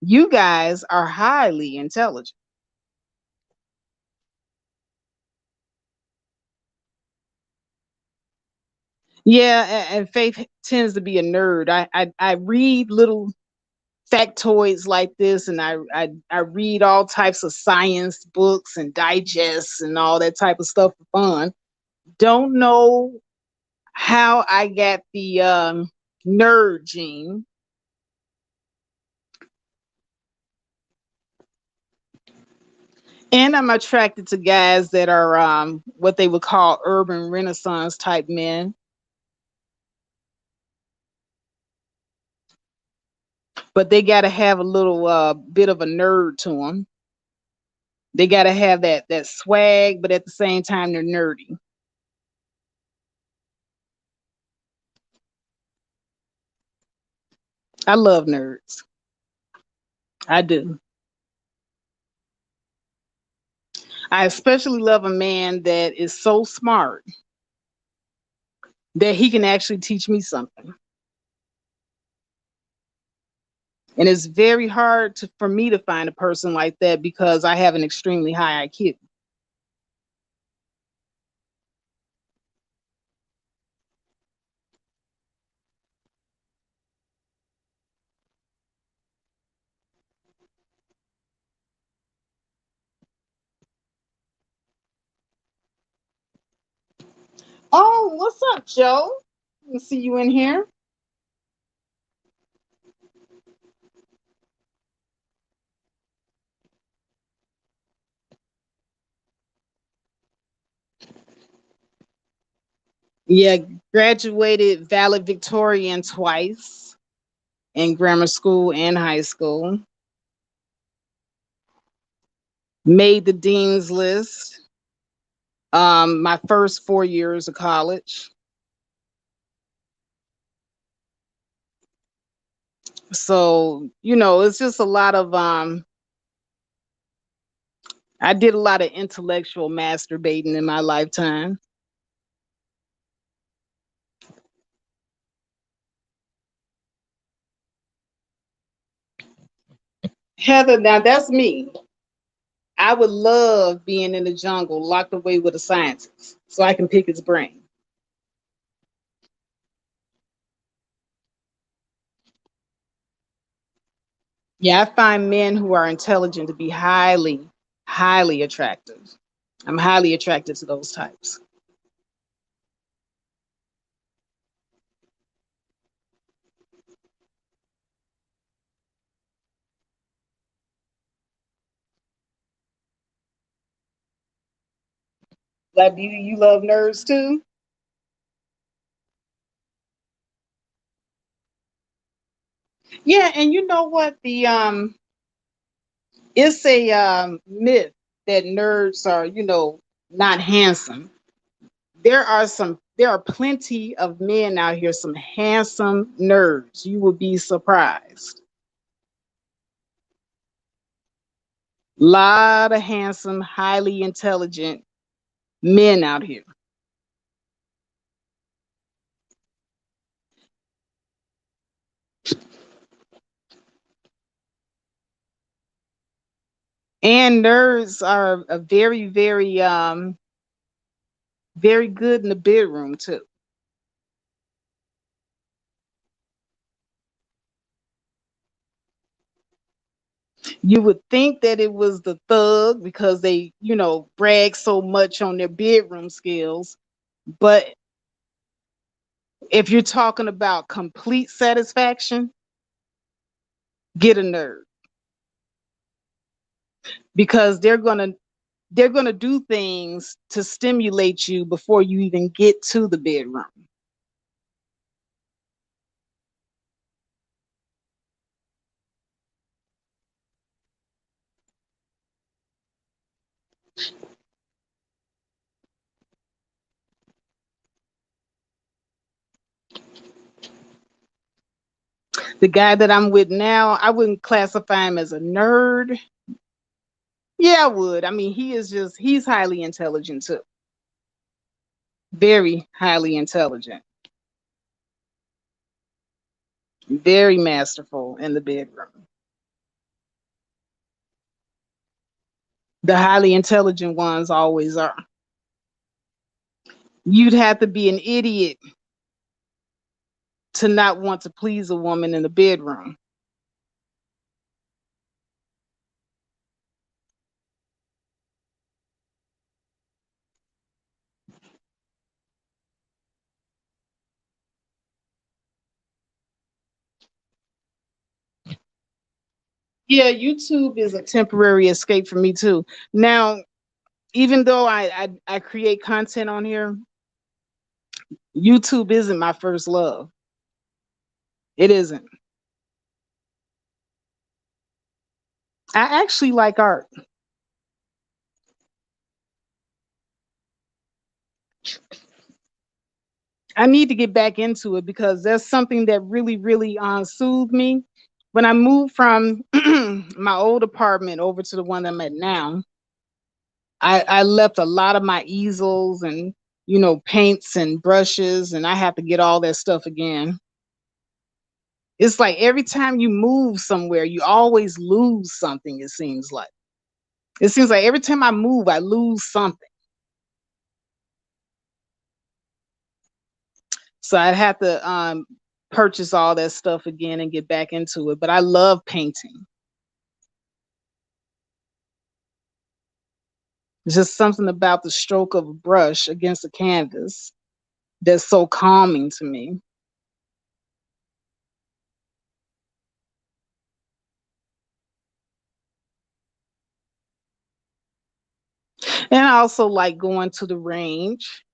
you guys are highly intelligent. Yeah, and Faith tends to be a nerd. I read little factoids like this, and I read all types of science books and digests and all that type of stuff for fun. Don't know how I got the nerd gene. And I'm attracted to guys that are what they would call urban renaissance type men. But they got to have a little bit of a nerd to them. They got to have that swag, but at the same time they're nerdy. I love nerds. I do. I especially love a man that is so smart that he can actually teach me something. And it's very hard for me to find a person like that because I have an extremely high IQ. Oh, what's up, Joe? I see you in here. Yeah, graduated valedictorian twice in grammar school and high school. Made the dean's list. My first 4 years of college. So, it's just a lot of I did a lot of intellectual masturbating in my lifetime. Heather, now that's me. I would love being in the jungle, locked away with a scientist, so I can pick his brain. Yeah, I find men who are intelligent to be highly, highly attractive. I'm highly attracted to those types. Like, do you love nerds too? Yeah, and you know what? It's a myth that nerds are, not handsome. There are plenty of men out here, some handsome nerds. You will be surprised. Lot of handsome, highly intelligent men out here. And nerds are a very, very, very good in the bedroom too. You would think that it was the thug because they, brag so much on their bedroom skills. But if you're talking about complete satisfaction, get a nerd because they're gonna do things to stimulate you before you even get to the bedroom. The guy that I'm with now, I wouldn't classify him as a nerd. Yeah, I would. I mean, he's highly intelligent too. Very highly intelligent. Very masterful in the bedroom. The highly intelligent ones always are. You'd have to be an idiot to not want to please a woman in the bedroom. Yeah, YouTube is a temporary escape for me too. Now, even though I create content on here, YouTube isn't my first love. It isn't. I actually like art. I need to get back into it because there's something that really, really soothed me. When I moved from my old apartment over to the one I'm at now, I left a lot of my easels and paints and brushes, and I have to get all that stuff again. It's like every time you move somewhere, you always lose something. It seems like every time I move, I lose something. So I'd have to purchase all that stuff again and get back into it. But I love painting. It's just something about the stroke of a brush against a canvas. that's so calming to me. And I also like going to the range.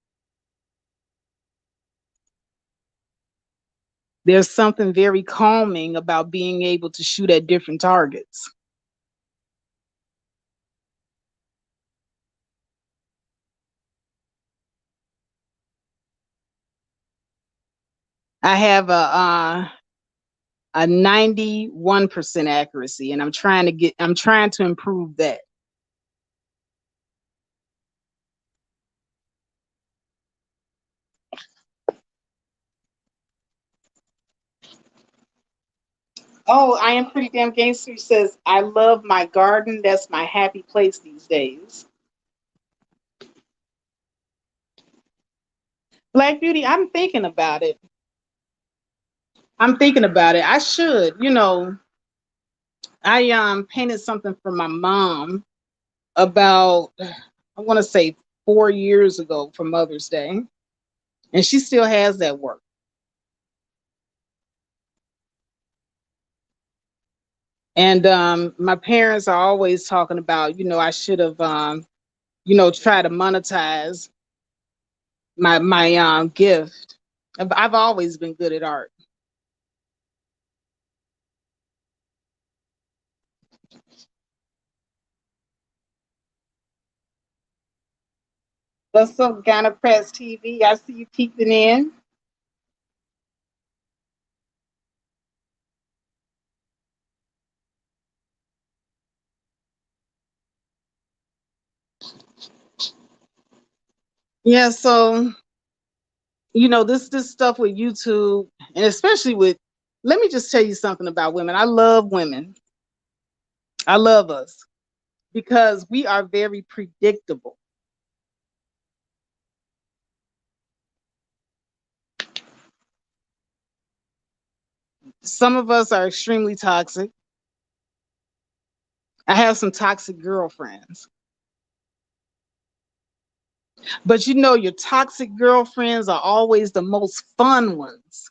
There's something very calming about being able to shoot at different targets. I have a 91% accuracy, and I'm trying to improve that. Oh, I am pretty damn gangster. Says I love my garden. That's my happy place these days. Black Beauty, I'm thinking about it. I'm thinking about it. I should, I painted something for my mom about, I want to say 4 years ago for Mother's Day, and she still has that work. And my parents are always talking about, I should have, tried to monetize my gift. I've always been good at art. What's up, Ghana Press TV? I see you peeping in. Yeah, so this stuff with YouTube, and especially with, let me just tell you something about women. I love women. I love us because we are very predictable. Some of us are extremely toxic. I have some toxic girlfriends. But your toxic girlfriends are always the most fun ones.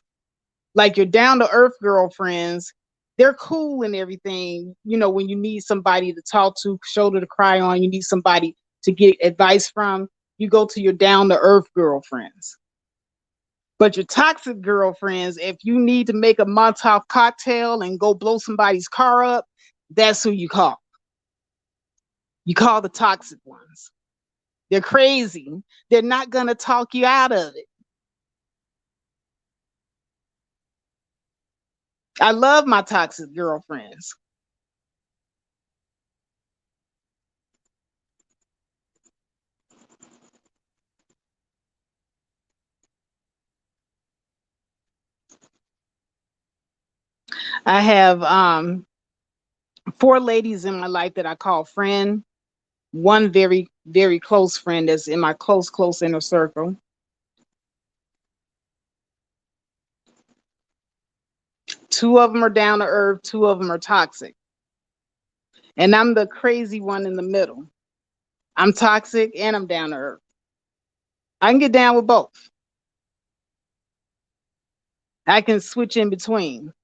Like your down to earth girlfriends, they're cool and everything. When you need somebody to talk to, shoulder to cry on, you need somebody to get advice from, you go to your down to earth girlfriends. But your toxic girlfriends, if you need to make a Molotov cocktail and go blow somebody's car up, that's who you call. You call the toxic ones. They're crazy. They're not going to talk you out of it. I love my toxic girlfriends. I have 4 ladies in my life that I call friend. One very, very close friend that's in my close inner circle. Two of them are down to earth, two of them are toxic. And I'm the crazy one in the middle. I'm toxic and I'm down to earth. I can get down with both. I can switch in between.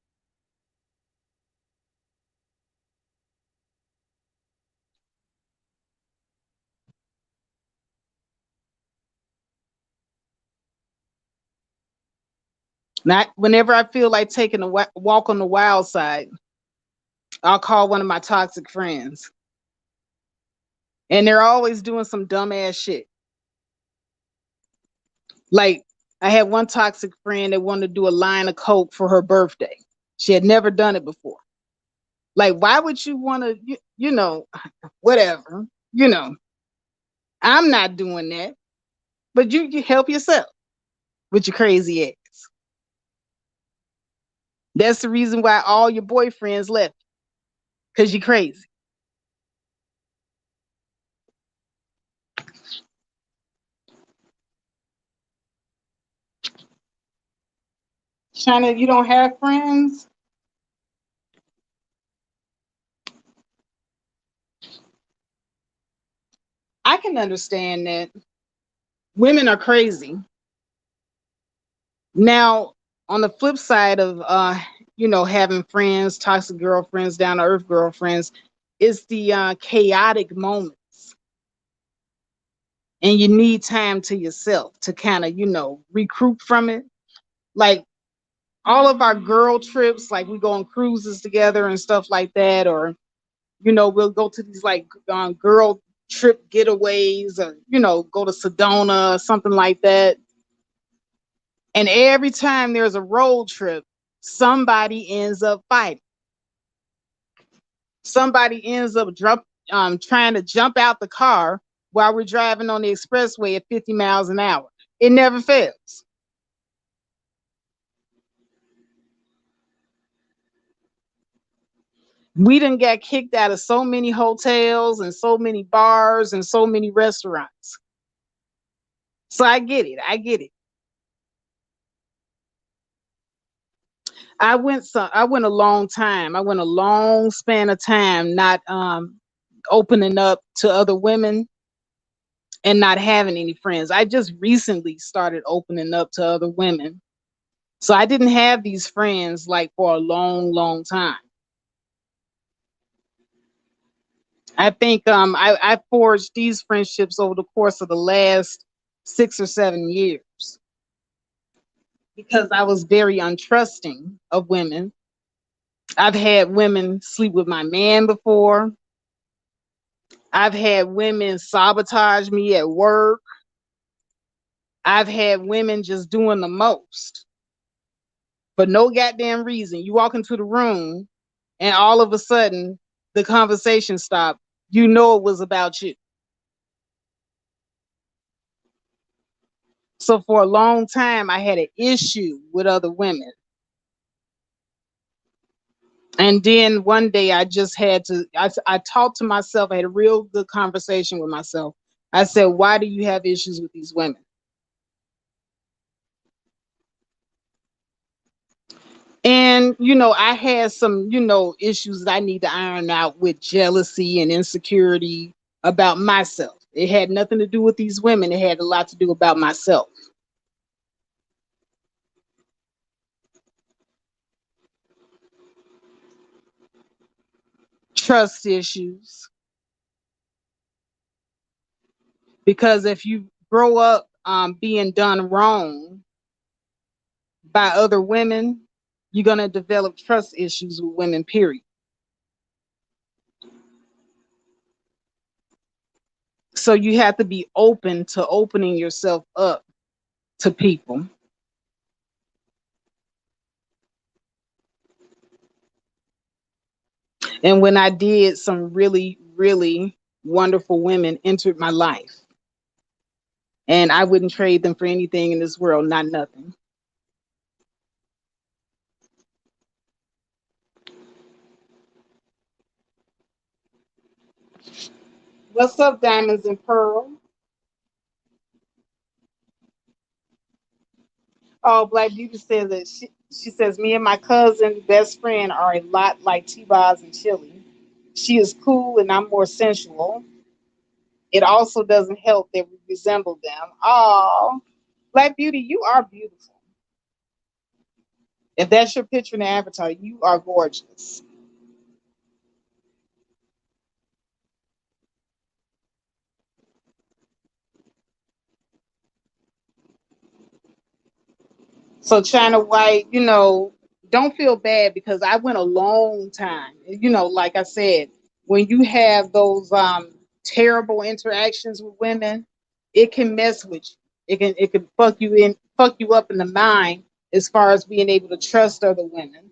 Not whenever I feel like taking a walk on the wild side, I'll call one of my toxic friends. And they're always doing some dumbass shit. Like I had one toxic friend that wanted to do a line of coke for her birthday. She had never done it before. Like, why would you want to, whatever, you know, I'm not doing that, but you help yourself with your crazy ass. That's the reason why all your boyfriends left, because you're crazy. China, you don't have friends? I can understand that. Women are crazy. Now, on the flip side of having friends, toxic girlfriends, down to earth girlfriends, is the chaotic moments. And you need time to yourself to kind of, recruit from it. Like all of our girl trips, like we go on cruises together and stuff like that, or we'll go to these like girl trip getaways, or go to Sedona or something like that. And every time there's a road trip, somebody ends up fighting. Somebody ends up trying to jump out the car while we're driving on the expressway at 50 miles an hour. It never fails. We done got kicked out of so many hotels and so many bars and so many restaurants. So I get it. I get it. I went a long time. I went a long span of time not opening up to other women and not having any friends. I just recently started opening up to other women. So I didn't have these friends like for a long, long time. I think I forged these friendships over the course of the last 6 or 7 years because I was very untrusting of women. I've had women sleep with my man before. I've had women sabotage me at work. I've had women just doing the most for no goddamn reason. You walk into the room and all of a sudden the conversation stopped. You know it was about you. So for a long time, I had an issue with other women. And then one day I just had to, I talked to myself. I had a real good conversation with myself. I said, why do you have issues with these women? And, I had some, issues that I need to iron out with jealousy and insecurity about myself. It had nothing to do with these women. It had a lot to do about myself. Trust issues. Because if you grow up being done wrong by other women, you're going to develop trust issues with women, period. So you have to be open to opening yourself up to people. And when I did, some really, really wonderful women entered my life. And I wouldn't trade them for anything in this world, not nothing. What's up, Diamonds and Pearl? Oh, Black Beauty says that she says, me and my cousin, best friend, are a lot like T-Boz and Chili. She is cool and I'm more sensual. It also doesn't help that we resemble them. Oh, Black Beauty, you are beautiful. If that's your picture in the avatar, you are gorgeous. So China White, don't feel bad because I went a long time. Like I said, when you have those terrible interactions with women, it can mess with you. It can fuck you up in the mind as far as being able to trust other women.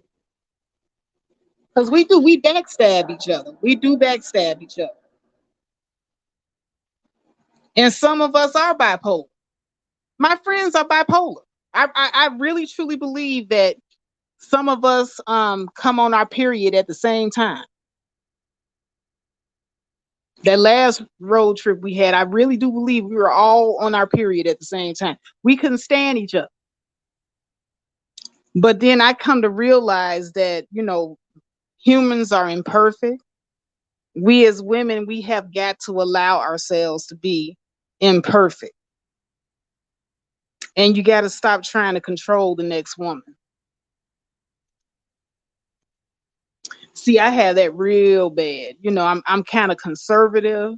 Because we backstab each other. We do backstab each other. And some of us are bipolar. My friends are bipolar. I really truly believe that some of us come on our period at the same time. That last road trip we had, I really do believe we were all on our period at the same time. We couldn't stand each other. But then I come to realize that, humans are imperfect. We as women, we have got to allow ourselves to be imperfect. And you got to stop trying to control the next woman. See, I have that real bad. I'm kind of conservative,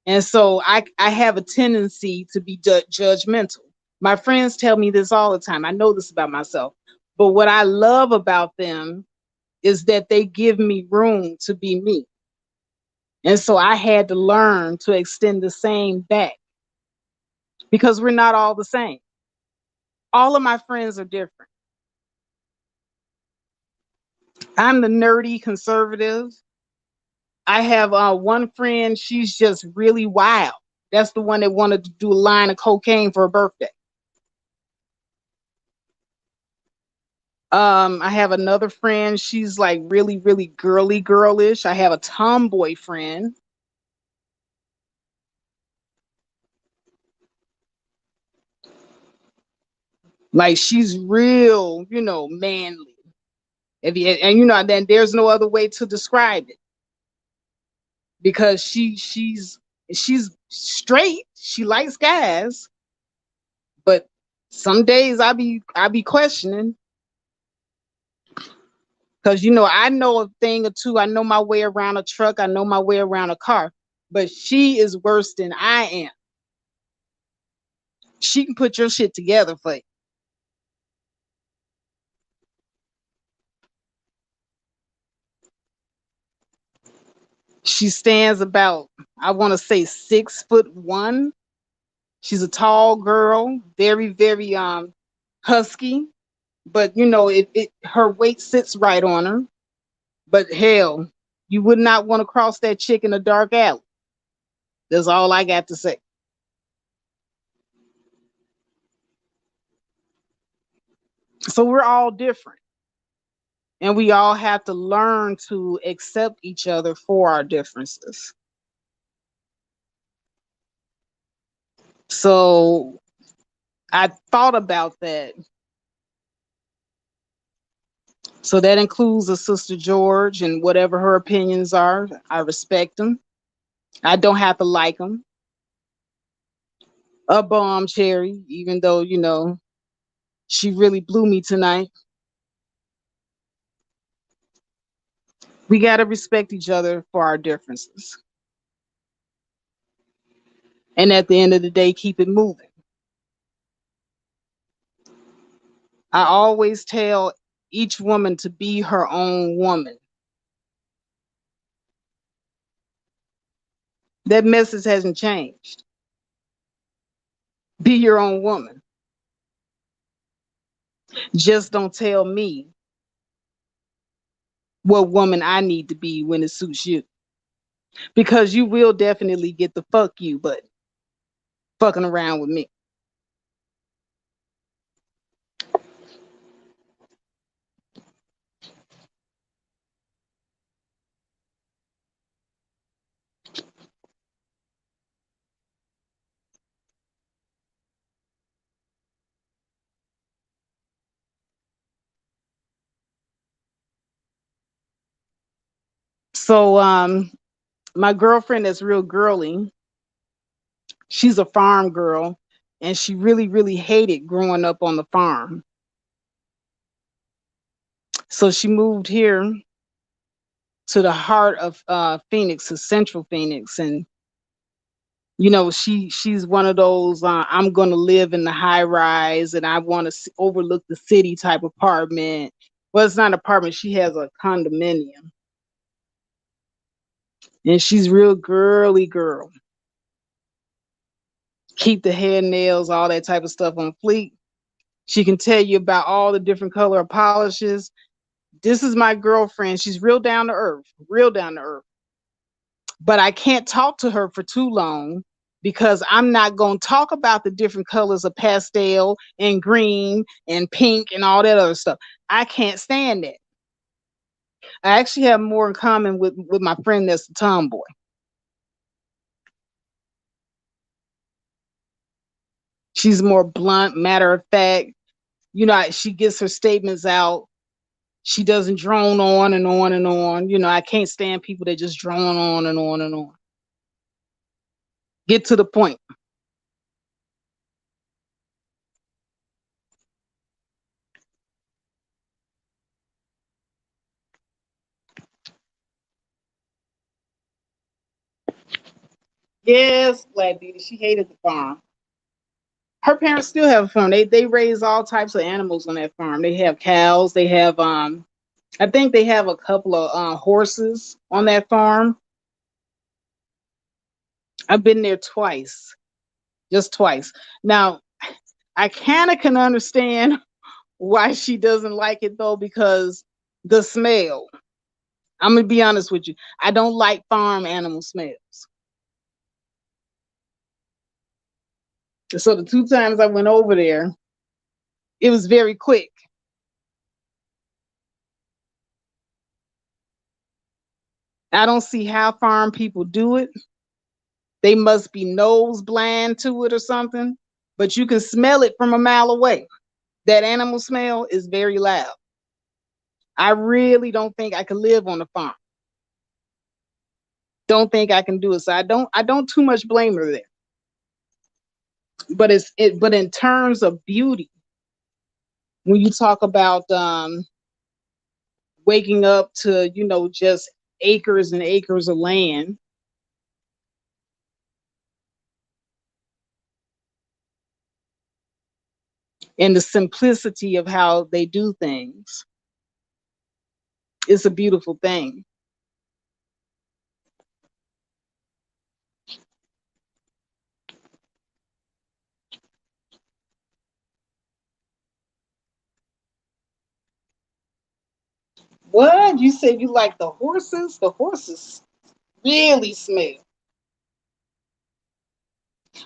and so I have a tendency to be judgmental. My friends tell me this all the time. I know this about myself. But what I love about them is that they give me room to be me. And so I had to learn to extend the same back, because we're not all the same. All of my friends are different. I'm the nerdy conservative. I have one friend, she's just really wild. That's the one that wanted to do a line of cocaine for her birthday. I have another friend, she's like really, really girly girlish. I have a tomboy friend. Like she's real, manly. And then there's no other way to describe it, because she's straight. She likes guys, but some days I be questioning, because I know a thing or two. I know my way around a truck. I know my way around a car. But she is worse than I am. She can put your shit together for you. She stands about, I want to say, 6'1". She's a tall girl, very, very husky. But her weight sits right on her. But hell, you would not want to cross that chick in a dark alley. That's all I got to say. So we're all different. And we all have to learn to accept each other for our differences. So I thought about that. So that includes a Sister George, and whatever her opinions are, I respect them. I don't have to like them. A bomb cherry, even though, she really blew me tonight. We got to respect each other for our differences. And at the end of the day, keep it moving. I always tell each woman to be her own woman. That message hasn't changed. Be your own woman. Just don't tell me what woman I need to be when it suits you. Because you will definitely get the fuck you, but fucking around with me. So my girlfriend that's real girly, she's a farm girl, and she really, really hated growing up on the farm. So she moved here to the heart of Phoenix, to Central Phoenix, and she's one of those I'm going to live in the high rise and I want to overlook the city type apartment. Well, it's not an apartment. She has a condominium, and she's real girly girl. Keep the hair, nails, all that type of stuff on fleek. She can tell you about all the different color of polishes. This is my girlfriend. She's real down to earth, real down to earth. But I can't talk to her for too long, because I'm not going to talk about the different colors of pastel and green and pink and all that other stuff. I can't stand that. I actually have more in common with my friend that's a tomboy. She's more blunt, matter of fact. She gets her statements out. She doesn't drone on and on and on. I can't stand people that just drone on and on and on. Get to the point. Yes, Black Beauty. She hated the farm. Her parents still have a farm. They raise all types of animals on that farm. They have cows. They have I think they have a couple of horses on that farm. I've been there twice, just twice. Now, I kind of can understand why she doesn't like it though, because the smell. I'm gonna be honest with you. I don't like farm animal smells. So the two times I went over there, it was very quick. I don't see how farm people do it. They must be nose blind to it or something, but you can smell it from a mile away. That animal smell is very loud. I really don't think I could live on a farm. Don't think I can do it. So I don't too much blame her there. But in terms of beauty, when you talk about waking up to, just acres and acres of land, and the simplicity of how they do things, it's a beautiful thing. What? You said you like the horses? The horses really smell.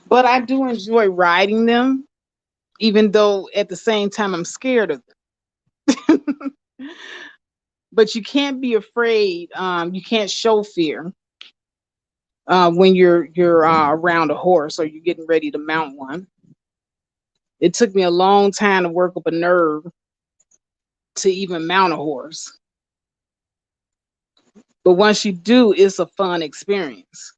But I do enjoy riding them, even though at the same time I'm scared of them. But you can't be afraid. You can't show fear when you're around a horse or you're getting ready to mount one. It took me a long time to work up a nerve to even mount a horse. But once you do, it's a fun experience.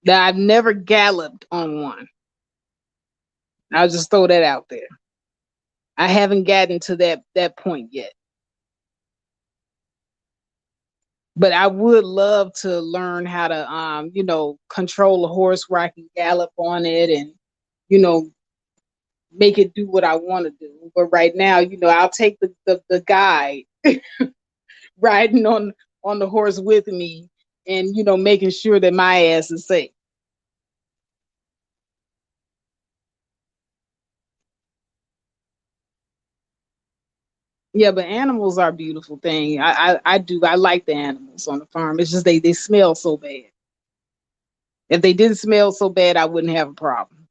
Now, I've never galloped on one. I'll just throw that out there. I haven't gotten to that point yet. But I would love to learn how to control a horse where I can gallop on it and, you know, make it do what I want to do. But right now, I'll take the guide riding on the horse with me and, making sure that my ass is safe. Yeah, but animals are a beautiful thing. I do. I like the animals on the farm. It's just they smell so bad. If they didn't smell so bad, I wouldn't have a problem.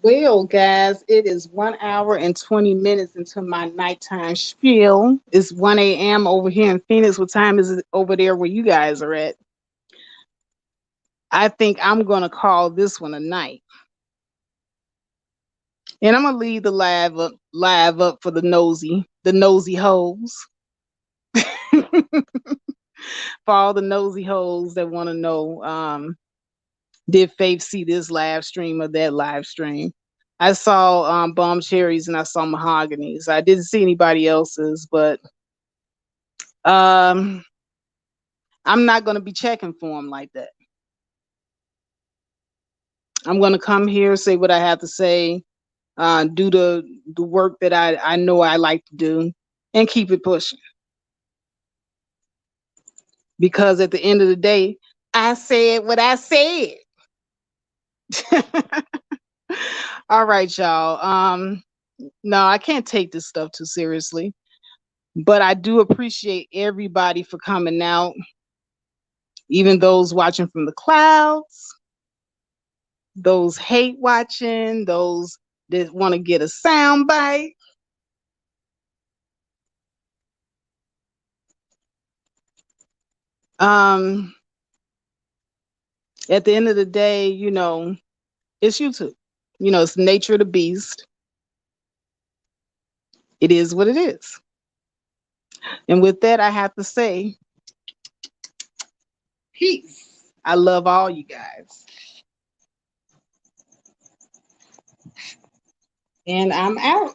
Well, guys, it is 1 hour and 20 minutes into my nighttime spiel. It's 1 a.m. over here in Phoenix. What time is it over there where you guys are at? I think I'm gonna call this one a night. And I'm gonna leave the live up for the nosy hoes. For all the nosy hoes that want to know, did Faith see this live stream or that live stream? I saw bomb cherries and I saw mahoganies. I didn't see anybody else's, but um, I'm not gonna be checking for them like that. I'm gonna come here, say what I have to say, do the work that I know I like to do, and keep it pushing. Because at the end of the day, I said what I said. All right, y'all. No, I can't take this stuff too seriously, but I do appreciate everybody for coming out, even those watching from the clouds, those hate watching, those that want to get a sound bite. Um, at the end of the day, it's YouTube. It's nature of the beast. It is what it is. And with that, I have to say, Peace. I love all you guys. And I'm out.